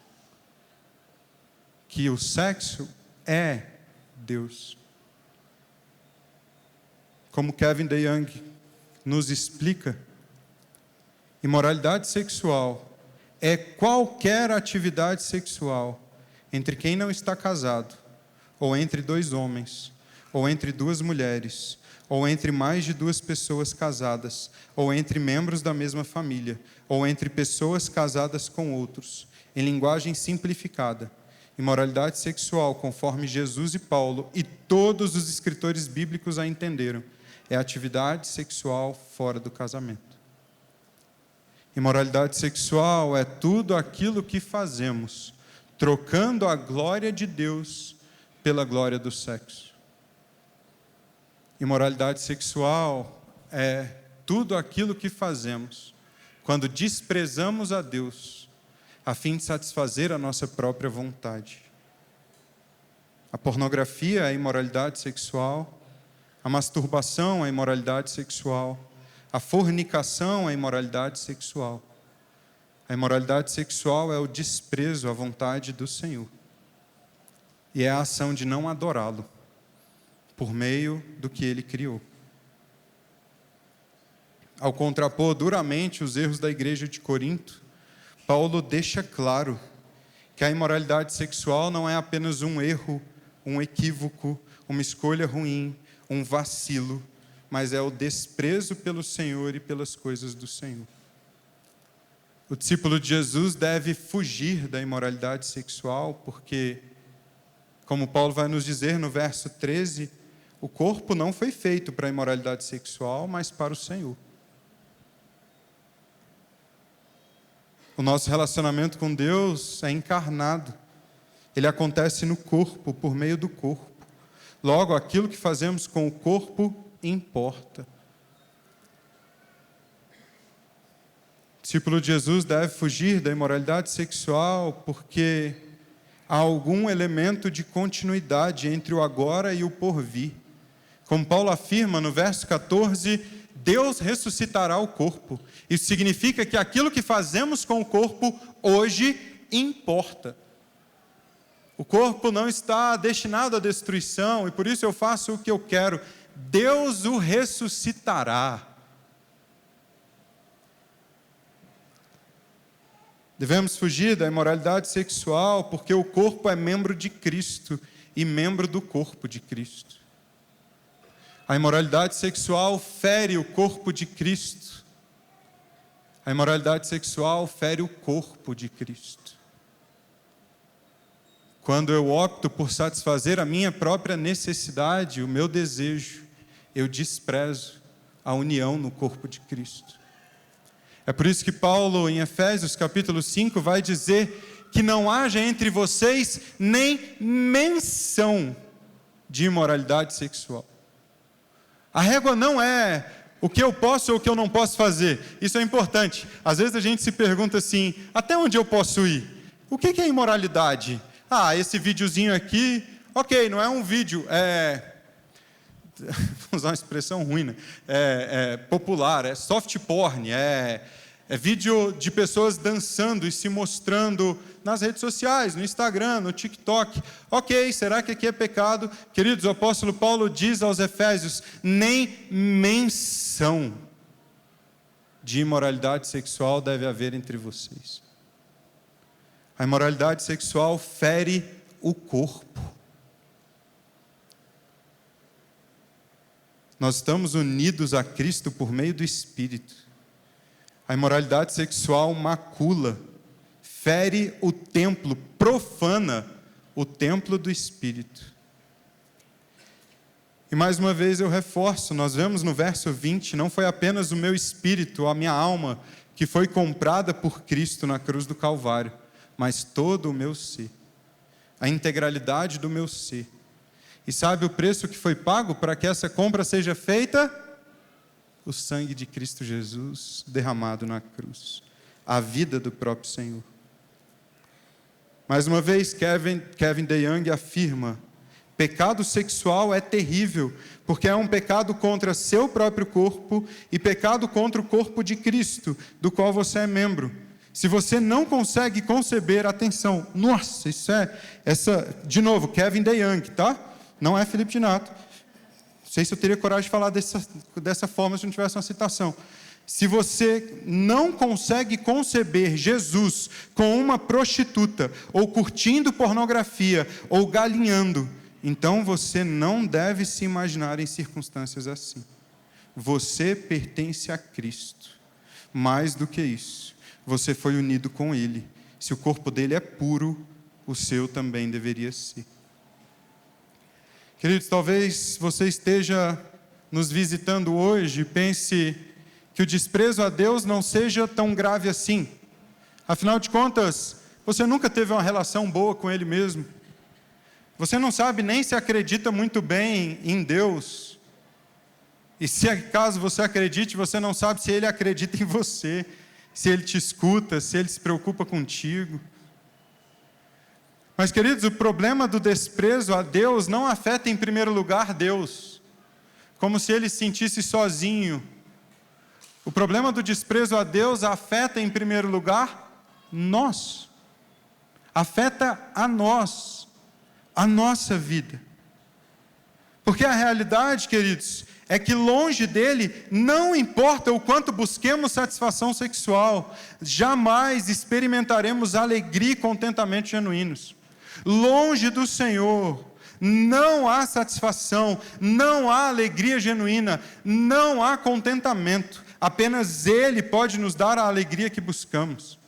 que o sexo é Deus. Como Kevin DeYoung nos explica, imoralidade sexual é qualquer atividade sexual entre quem não está casado, ou entre dois homens, ou entre duas mulheres, ou entre mais de duas pessoas casadas, ou entre membros da mesma família, ou entre pessoas casadas com outros. Em linguagem simplificada, imoralidade sexual, conforme Jesus e Paulo e todos os escritores bíblicos a entenderam, é atividade sexual fora do casamento. Imoralidade sexual é tudo aquilo que fazemos, trocando a glória de Deus pela glória do sexo. Imoralidade sexual é tudo aquilo que fazemos quando desprezamos a Deus a fim de satisfazer a nossa própria vontade. A pornografia é imoralidade sexual, a masturbação é imoralidade sexual, a fornicação é imoralidade sexual. A imoralidade sexual é o desprezo à vontade do Senhor. E é a ação de não adorá-lo por meio do que Ele criou. Ao contrapor duramente os erros da igreja de Corinto, Paulo deixa claro que a imoralidade sexual não é apenas um erro, um equívoco, uma escolha ruim, um vacilo, mas é o desprezo pelo Senhor e pelas coisas do Senhor. O discípulo de Jesus deve fugir da imoralidade sexual, porque, como Paulo vai nos dizer no verso 13, o corpo não foi feito para a imoralidade sexual, mas para o Senhor. O nosso relacionamento com Deus é encarnado. Ele acontece no corpo, por meio do corpo. Logo, aquilo que fazemos com o corpo importa. O discípulo de Jesus deve fugir da imoralidade sexual porque há algum elemento de continuidade entre o agora e o porvir. Como Paulo afirma no verso 14, Deus ressuscitará o corpo. Isso significa que aquilo que fazemos com o corpo hoje importa. O corpo não está destinado à destruição e por isso eu faço o que eu quero. Deus o ressuscitará. Devemos fugir da imoralidade sexual porque o corpo é membro de Cristo e membro do corpo de Cristo. A imoralidade sexual fere o corpo de Cristo. A imoralidade sexual fere o corpo de Cristo. Quando eu opto por satisfazer a minha própria necessidade, o meu desejo, eu desprezo a união no corpo de Cristo. É por isso que Paulo, em Efésios capítulo 5, vai dizer que não haja entre vocês nem menção de imoralidade sexual. A régua não é o que eu posso ou o que eu não posso fazer. Isso é importante. Às vezes a gente se pergunta assim, até onde eu posso ir? O que é imoralidade? Esse videozinho aqui, ok, não é um vídeo, vou usar uma expressão ruim, né? Popular, é soft porn, é vídeo de pessoas dançando e se mostrando nas redes sociais, no Instagram, no TikTok. Ok, será que aqui é pecado? Queridos, o apóstolo Paulo diz aos Efésios, nem menção de imoralidade sexual deve haver entre vocês. A imoralidade sexual fere o corpo. Nós estamos unidos a Cristo por meio do Espírito. A imoralidade sexual macula, fere o templo, profana o templo do Espírito. E mais uma vez eu reforço, nós vemos no verso 20, não foi apenas o meu espírito, a minha alma, que foi comprada por Cristo na cruz do Calvário, mas todo o meu ser, a integralidade do meu ser. E sabe o preço que foi pago para que essa compra seja feita? O sangue de Cristo Jesus derramado na cruz, a vida do próprio Senhor. Mais uma vez, Kevin DeYoung afirma, pecado sexual é terrível, porque é um pecado contra seu próprio corpo e pecado contra o corpo de Cristo, do qual você é membro. Se você não consegue conceber, atenção, nossa, de novo, Kevin DeYoung, tá? Não é Felipe de Nato. Não sei se eu teria coragem de falar dessa forma se não tivesse uma citação. Se você não consegue conceber Jesus com uma prostituta, ou curtindo pornografia, ou galinhando, então você não deve se imaginar em circunstâncias assim. Você pertence a Cristo. Mais do que isso, você foi unido com Ele. Se o corpo dele é puro, o seu também deveria ser. Queridos, talvez você esteja nos visitando hoje e pense que o desprezo a Deus não seja tão grave assim. Afinal de contas, você nunca teve uma relação boa com Ele mesmo. Você não sabe nem se acredita muito bem em Deus. E se acaso você acredite, você não sabe se Ele acredita em você, se Ele te escuta, se Ele se preocupa contigo. Mas, queridos, o problema do desprezo a Deus não afeta em primeiro lugar Deus, como se Ele se sentisse sozinho. O problema do desprezo a Deus afeta em primeiro lugar nós. Afeta a nós, a nossa vida. Porque a realidade, queridos, é que longe dele, não importa o quanto busquemos satisfação sexual, jamais experimentaremos alegria e contentamento genuínos. Longe do Senhor, não há satisfação, não há alegria genuína, não há contentamento. Apenas Ele pode nos dar a alegria que buscamos.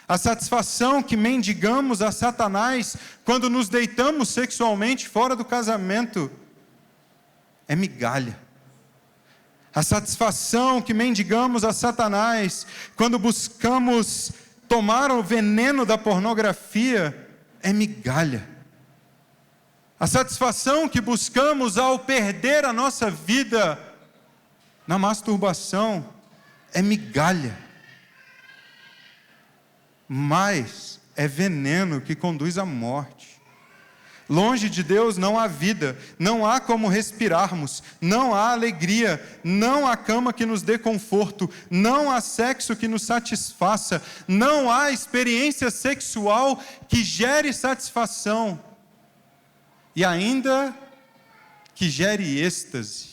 A satisfação que mendigamos a Satanás quando nos deitamos sexualmente fora do casamento é migalha. A satisfação que mendigamos a Satanás quando buscamos tomar o veneno da pornografia é migalha. A satisfação que buscamos ao perder a nossa vida na masturbação é migalha. Mas é veneno que conduz à morte. Longe de Deus não há vida, não há como respirarmos, não há alegria, não há cama que nos dê conforto, não há sexo que nos satisfaça, não há experiência sexual que gere satisfação e ainda que gere êxtase.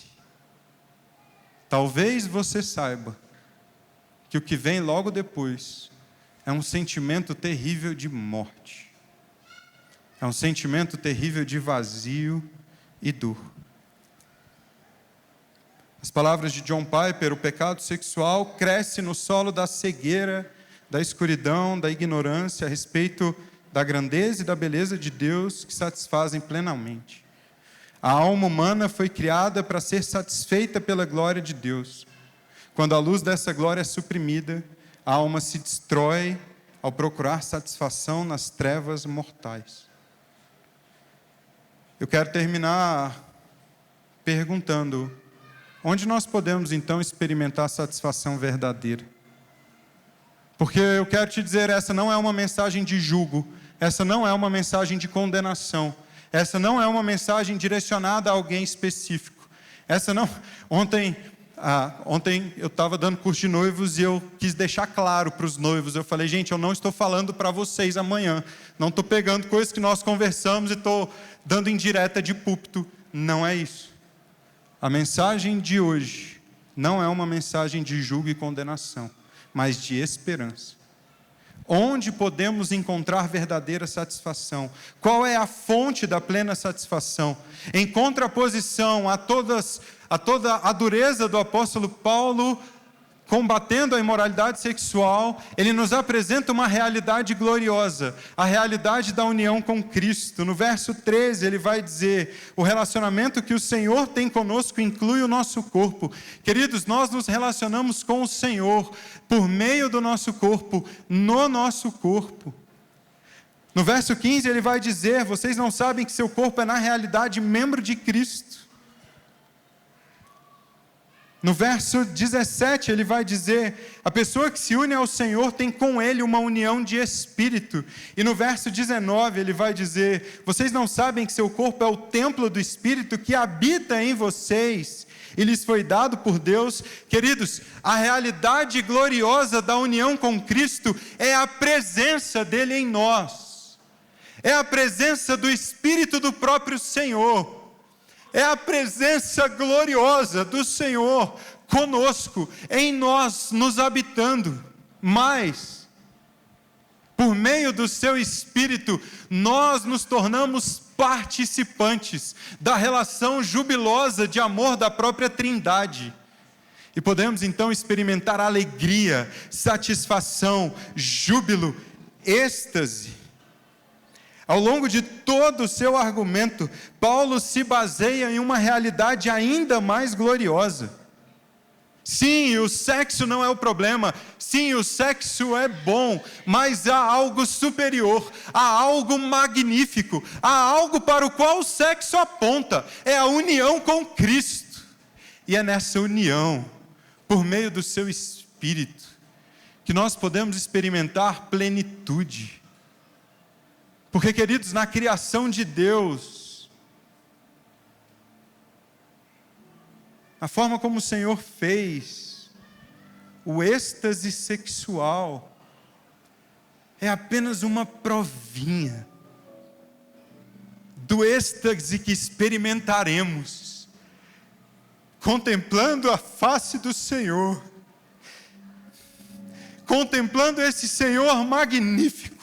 Talvez você saiba que o que vem logo depois é um sentimento terrível de morte. É um sentimento terrível de vazio e dor. As palavras de John Piper, o pecado sexual cresce no solo da cegueira, da escuridão, da ignorância a respeito da grandeza e da beleza de Deus que satisfazem plenamente. A alma humana foi criada para ser satisfeita pela glória de Deus. Quando a luz dessa glória é suprimida, a alma se destrói ao procurar satisfação nas trevas mortais. Eu quero terminar perguntando: onde nós podemos então experimentar a satisfação verdadeira? Porque eu quero te dizer, essa não é uma mensagem de julgo, essa não é uma mensagem de condenação, essa não é uma mensagem direcionada a alguém específico. Essa não... Ontem eu estava dando curso de noivos e eu quis deixar claro para os noivos. Eu falei: gente, eu não estou falando para vocês amanhã. Não estou pegando coisas que nós conversamos e estou dando indireta de púlpito. Não é isso. A mensagem de hoje não é uma mensagem de julgo e condenação, mas de esperança. Onde podemos encontrar verdadeira satisfação? Qual é a fonte da plena satisfação? Em contraposição a toda a dureza do apóstolo Paulo, combatendo a imoralidade sexual, ele nos apresenta uma realidade gloriosa, a realidade da união com Cristo. No verso 13 ele vai dizer: o relacionamento que o Senhor tem conosco inclui o nosso corpo. Queridos, nós nos relacionamos com o Senhor por meio do nosso corpo, no nosso corpo. No verso 15 ele vai dizer: vocês não sabem que seu corpo é na realidade membro de Cristo. No verso 17 ele vai dizer: a pessoa que se une ao Senhor tem com Ele uma união de espírito. E no verso 19 ele vai dizer: vocês não sabem que seu corpo é o templo do Espírito que habita em vocês e lhes foi dado por Deus. Queridos, a realidade gloriosa da união com Cristo é a presença dEle em nós, é a presença do Espírito do próprio Senhor. É a presença gloriosa do Senhor conosco, em nós, nos habitando. Mas, por meio do seu Espírito, nós nos tornamos participantes da relação jubilosa de amor da própria Trindade. E podemos então experimentar alegria, satisfação, júbilo, êxtase. Ao longo de todo o seu argumento, Paulo se baseia em uma realidade ainda mais gloriosa. Sim, o sexo não é o problema. Sim, o sexo é bom, mas há algo superior, há algo magnífico, há algo para o qual o sexo aponta. É a união com Cristo. E é nessa união, por meio do seu Espírito, que nós podemos experimentar plenitude. Porque, queridos, na criação de Deus, a forma como o Senhor fez, o êxtase sexual é apenas uma provinha do êxtase que experimentaremos, contemplando a face do Senhor, contemplando esse Senhor magnífico,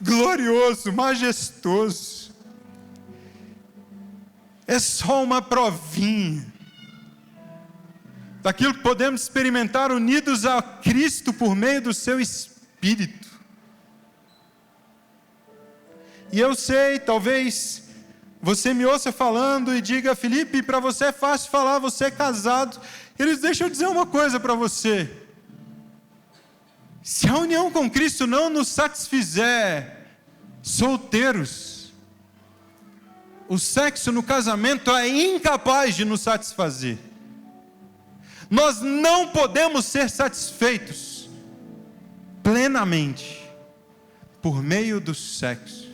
glorioso, majestoso. É só uma provinha daquilo que podemos experimentar unidos a Cristo por meio do seu Espírito. E eu sei, talvez você me ouça falando e diga: Felipe, para você é fácil falar, você é casado. Eles deixam eu dizer uma coisa para você: se a união com Cristo não nos satisfizer, solteiros, o sexo no casamento é incapaz de nos satisfazer. Nós não podemos ser satisfeitos plenamente por meio do sexo.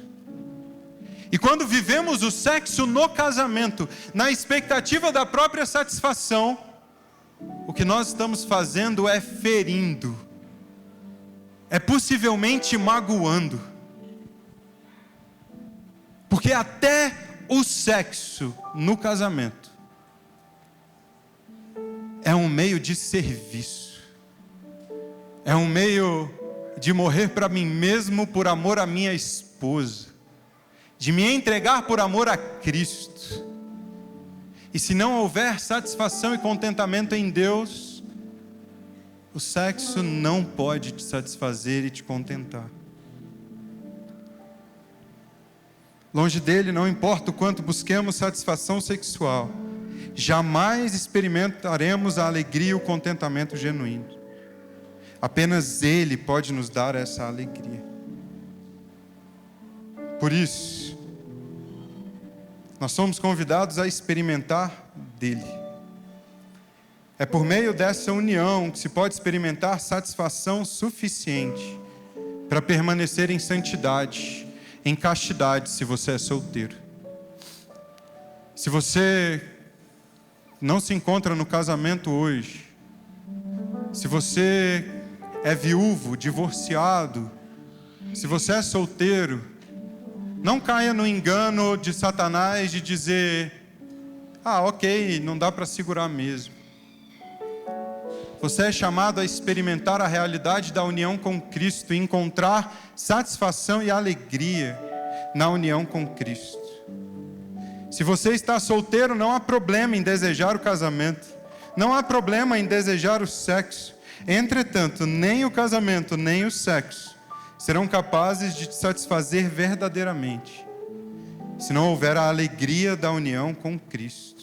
E quando vivemos o sexo no casamento, na expectativa da própria satisfação, o que nós estamos fazendo é ferindo, é possivelmente magoando. Porque até o sexo no casamento é um meio de serviço, é um meio de morrer para mim mesmo por amor à minha esposa, de me entregar por amor a Cristo. E se não houver satisfação e contentamento em Deus, o sexo não pode te satisfazer e te contentar. Longe dele, não importa o quanto busquemos satisfação sexual, jamais experimentaremos a alegria e o contentamento genuíno. Apenas Ele pode nos dar essa alegria. Por isso, nós somos convidados a experimentar dele. É por meio dessa união que se pode experimentar satisfação suficiente para permanecer em santidade, em castidade, se você é solteiro. Se você não se encontra no casamento hoje, se você é viúvo, divorciado, se você é solteiro, não caia no engano de Satanás de dizer: ok, não dá para segurar mesmo. Você é chamado a experimentar a realidade da união com Cristo e encontrar satisfação e alegria na união com Cristo. Se você está solteiro, não há problema em desejar o casamento, não há problema em desejar o sexo. Entretanto, nem o casamento, nem o sexo serão capazes de te satisfazer verdadeiramente, se não houver a alegria da união com Cristo,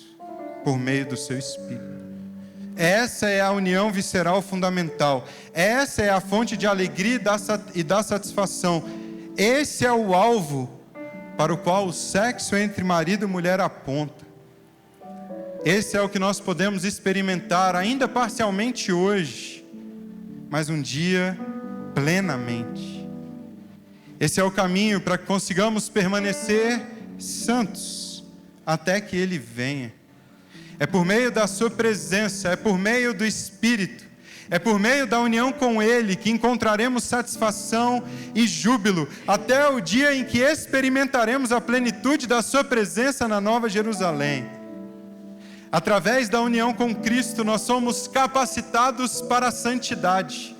por meio do seu Espírito. Essa é a união visceral fundamental. Essa é a fonte de alegria e da satisfação. Esse é o alvo para o qual o sexo entre marido e mulher aponta. Esse é o que nós podemos experimentar ainda parcialmente hoje, mas um dia plenamente. Esse é o caminho para que consigamos permanecer santos até que Ele venha. É por meio da sua presença, é por meio do Espírito, é por meio da união com Ele que encontraremos satisfação e júbilo, até o dia em que experimentaremos a plenitude da sua presença na Nova Jerusalém. Através da união com Cristo, nós somos capacitados para a santidade.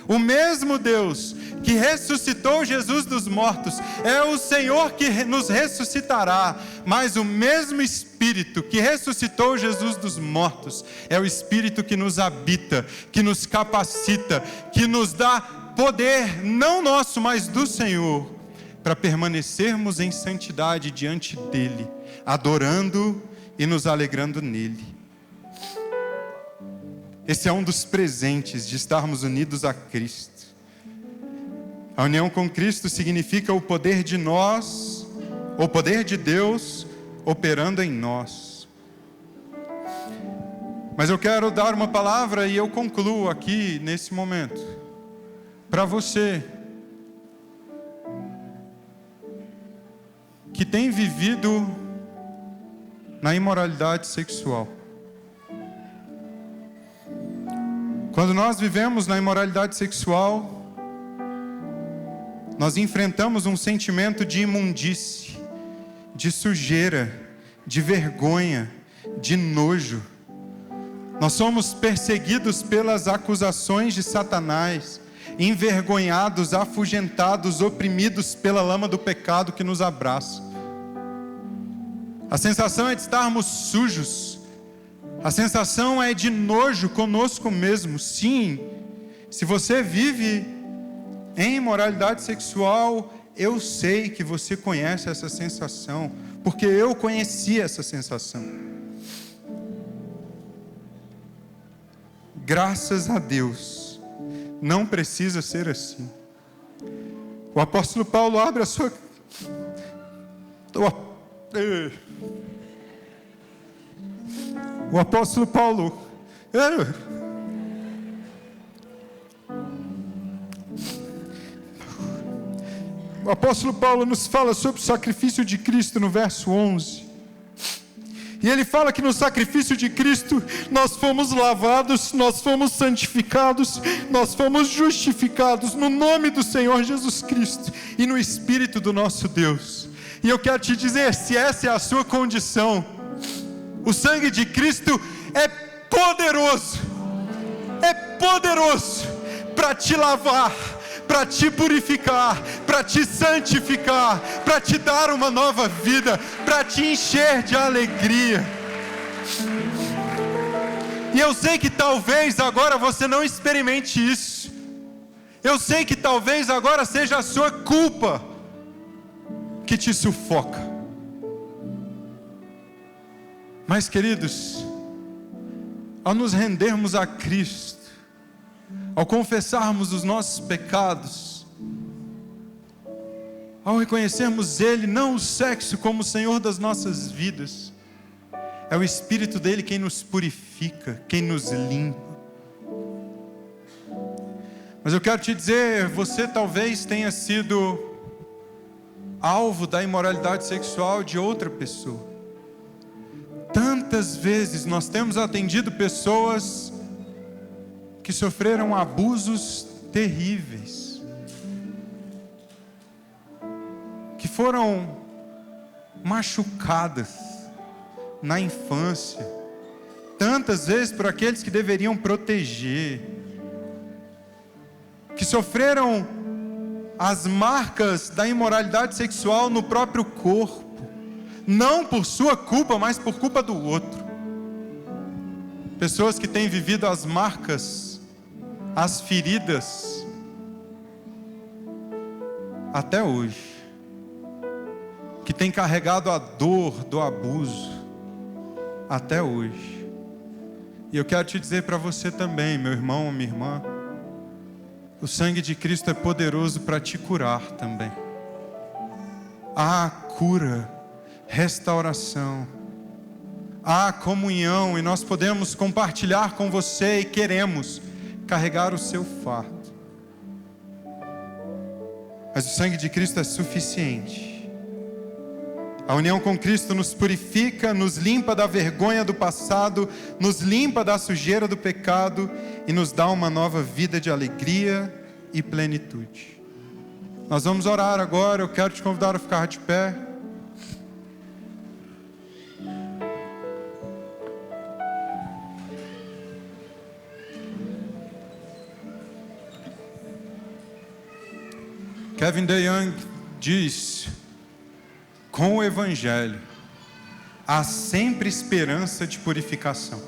O mesmo Deus que ressuscitou Jesus dos mortos é o Senhor que nos ressuscitará, mas o mesmo Espírito que ressuscitou Jesus dos mortos é o Espírito que nos habita, que nos capacita, que nos dá poder, não nosso, mas do Senhor, para permanecermos em santidade diante dEle, adorando e nos alegrando nele. Esse é um dos presentes de estarmos unidos a Cristo. A união com Cristo significa o poder de nós, o poder de Deus operando em nós. Mas eu quero dar uma palavra e eu concluo aqui nesse momento. Para você que tem vivido na imoralidade sexual. Quando nós vivemos na imoralidade sexual, nós enfrentamos um sentimento de imundície, de sujeira, de vergonha, de nojo. Nós somos perseguidos pelas acusações de Satanás, envergonhados, afugentados, oprimidos pela lama do pecado que nos abraça. A sensação é de estarmos sujos. A sensação é de nojo conosco mesmo. Sim, se você vive em imoralidade sexual, eu sei que você conhece essa sensação, porque eu conheci essa sensação. Graças a Deus, não precisa ser assim. O apóstolo Paulo abre a sua... O apóstolo Paulo... O apóstolo Paulo nos fala sobre o sacrifício de Cristo no verso 11. E ele fala que no sacrifício de Cristo nós fomos lavados, nós fomos santificados, nós fomos justificados no nome do Senhor Jesus Cristo e no Espírito do nosso Deus. E eu quero te dizer, se essa é a sua condição, o sangue de Cristo é poderoso para te lavar, para te purificar, para te santificar, para te dar uma nova vida, para te encher de alegria. E eu sei que talvez agora você não experimente isso. Eu sei que talvez agora seja a sua culpa que te sufoca. Mas, queridos, ao nos rendermos a Cristo, ao confessarmos os nossos pecados, ao reconhecermos Ele, não o sexo, como o Senhor das nossas vidas, é o Espírito dele quem nos purifica, quem nos limpa. Mas eu quero te dizer, você talvez tenha sido alvo da imoralidade sexual de outra pessoa. Tantas vezes nós temos atendido pessoas que sofreram abusos terríveis, que foram machucadas na infância, tantas vezes por aqueles que deveriam proteger, que sofreram as marcas da imoralidade sexual no próprio corpo, não por sua culpa, mas por culpa do outro. Pessoas que têm vivido as marcas, as feridas, até hoje, que têm carregado a dor do abuso, até hoje. E eu quero te dizer para você também, meu irmão ou minha irmã, o sangue de Cristo é poderoso para te curar também. Há cura, restauração, há comunhão, e nós podemos compartilhar com você e queremos carregar o seu fardo. Mas o sangue de Cristo é suficiente. A união com Cristo nos purifica, nos limpa da vergonha do passado, nos limpa da sujeira do pecado e nos dá uma nova vida de alegria e plenitude. Nós vamos orar agora. Eu quero te convidar a ficar de pé. Kevin DeYoung diz: com o Evangelho há sempre esperança de purificação.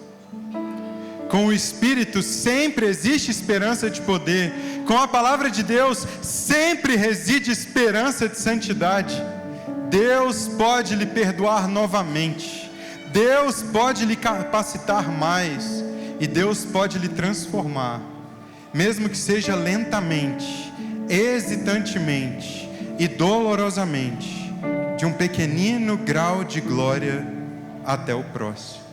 Com o Espírito sempre existe esperança de poder. Com a palavra de Deus sempre reside esperança de santidade. Deus pode lhe perdoar novamente. Deus pode lhe capacitar mais. E Deus pode lhe transformar, mesmo que seja lentamente, hesitantemente e dolorosamente, de um pequenino grau de glória até o próximo.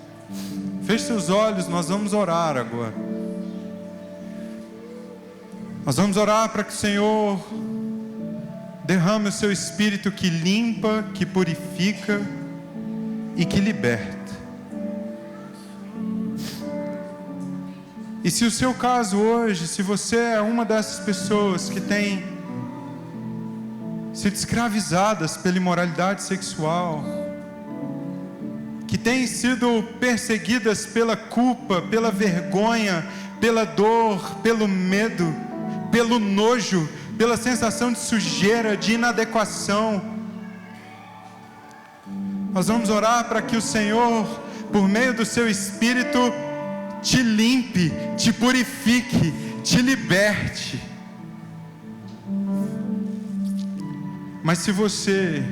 Feche seus olhos, nós vamos orar agora. Nós vamos orar para que o Senhor derrame o seu Espírito que limpa, que purifica e que liberta. E se o seu caso hoje, se você é uma dessas pessoas que tem sido escravizadas pela imoralidade sexual, que têm sido perseguidas pela culpa, pela vergonha, pela dor, pelo medo, pelo nojo, pela sensação de sujeira, de inadequação, nós vamos orar para que o Senhor, por meio do seu Espírito, te limpe, te purifique, te liberte. Mas se você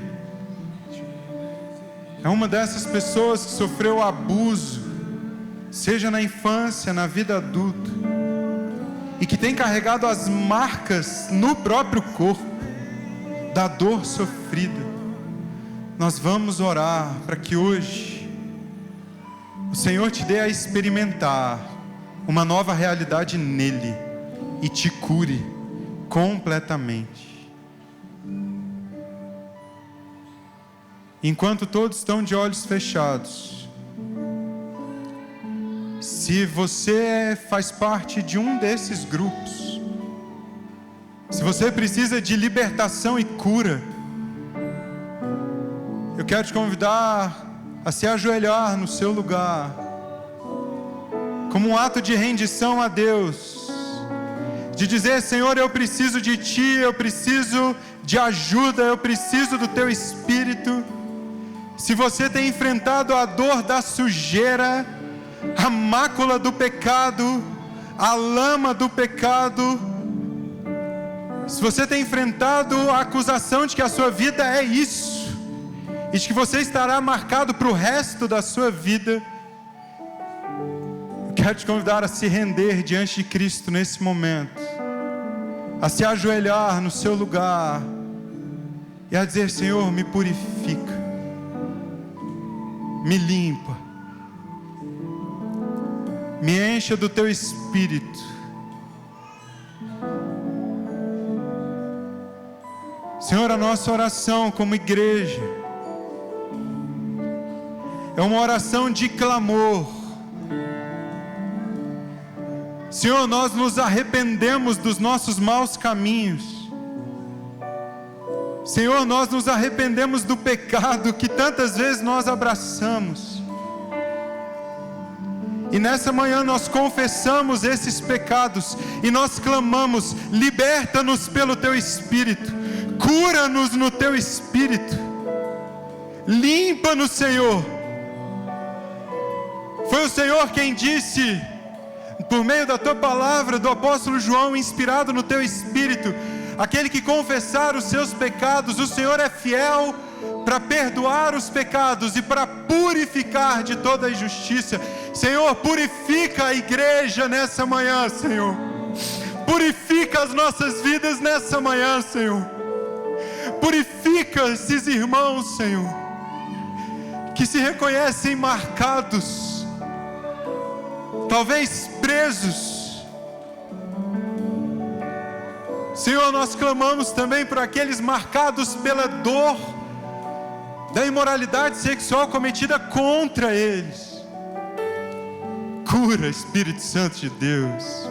é uma dessas pessoas que sofreu abuso, seja na infância, na vida adulta, e que tem carregado as marcas no próprio corpo da dor sofrida, nós vamos orar para que hoje o Senhor te dê a experimentar uma nova realidade nele e te cure completamente. Enquanto todos estão de olhos fechados, se você faz parte de um desses grupos, se você precisa de libertação e cura, eu quero te convidar a se ajoelhar no seu lugar, como um ato de rendição a Deus, de dizer: Senhor, eu preciso de Ti, eu preciso de ajuda, eu preciso do Teu Espírito. Se você tem enfrentado a dor da sujeira, a mácula do pecado, a lama do pecado, se você tem enfrentado a acusação de que a sua vida é isso, e de que você estará marcado para o resto da sua vida, eu quero te convidar a se render diante de Cristo nesse momento, a se ajoelhar no seu lugar e a dizer: Senhor, me purifica, me limpa, me encha do teu Espírito. Senhor, a nossa oração como igreja é uma oração de clamor. Senhor, nós nos arrependemos dos nossos maus caminhos. Senhor, nós nos arrependemos do pecado que tantas vezes nós abraçamos. E nessa manhã nós confessamos esses pecados e nós clamamos: liberta-nos pelo teu Espírito, cura-nos no teu Espírito, limpa-nos, Senhor. Foi o Senhor quem disse, por meio da tua palavra, do apóstolo João, inspirado no teu Espírito: aquele que confessar os seus pecados, o Senhor é fiel para perdoar os pecados e para purificar de toda a injustiça. Senhor, purifica a igreja nessa manhã, Senhor. Purifica as nossas vidas nessa manhã, Senhor. Purifica esses irmãos, Senhor, que se reconhecem marcados, talvez presos. Senhor, nós clamamos também por aqueles marcados pela dor da imoralidade sexual cometida contra eles. Cura, Espírito Santo de Deus.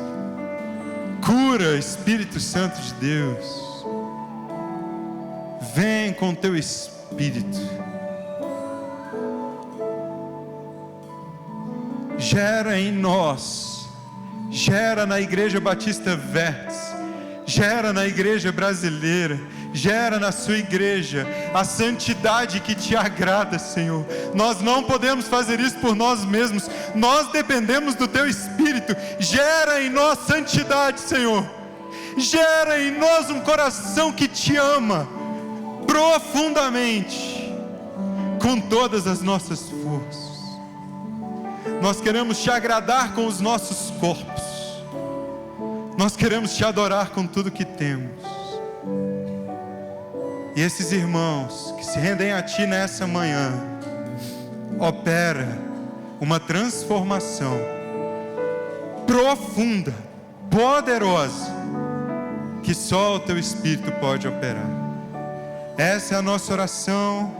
Cura, Espírito Santo de Deus. Vem com teu Espírito. Gera em nós, gera na Igreja Batista Vértice, gera na igreja brasileira, gera na sua igreja a santidade que te agrada, Senhor. Nós não podemos fazer isso por nós mesmos, nós dependemos do teu Espírito. Gera em nós santidade, Senhor. Gera em nós um coração que te ama profundamente, com todas as nossas forças. Nós queremos te agradar com os nossos corpos, nós queremos te adorar com tudo que temos. E esses irmãos que se rendem a ti nessa manhã, opera uma transformação profunda, poderosa, que só o teu Espírito pode operar. Essa é a nossa oração.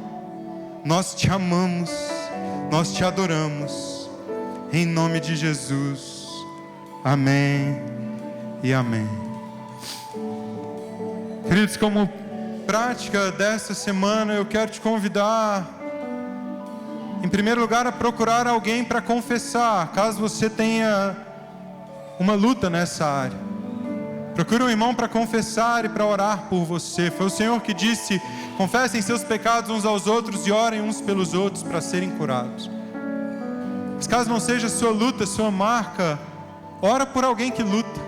Nós te amamos, nós te adoramos, em nome de Jesus. Amém e amém. Queridos, como prática dessa semana, eu quero te convidar, em primeiro lugar, a procurar alguém para confessar, caso você tenha uma luta nessa área. Procure um irmão para confessar e para orar por você. Foi o Senhor que disse: confessem seus pecados uns aos outros e orem uns pelos outros para serem curados. Mas caso não seja sua luta, sua marca, ora por alguém que luta.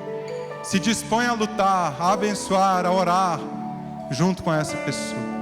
Se dispõe a lutar, a abençoar, a orar junto com essa pessoa.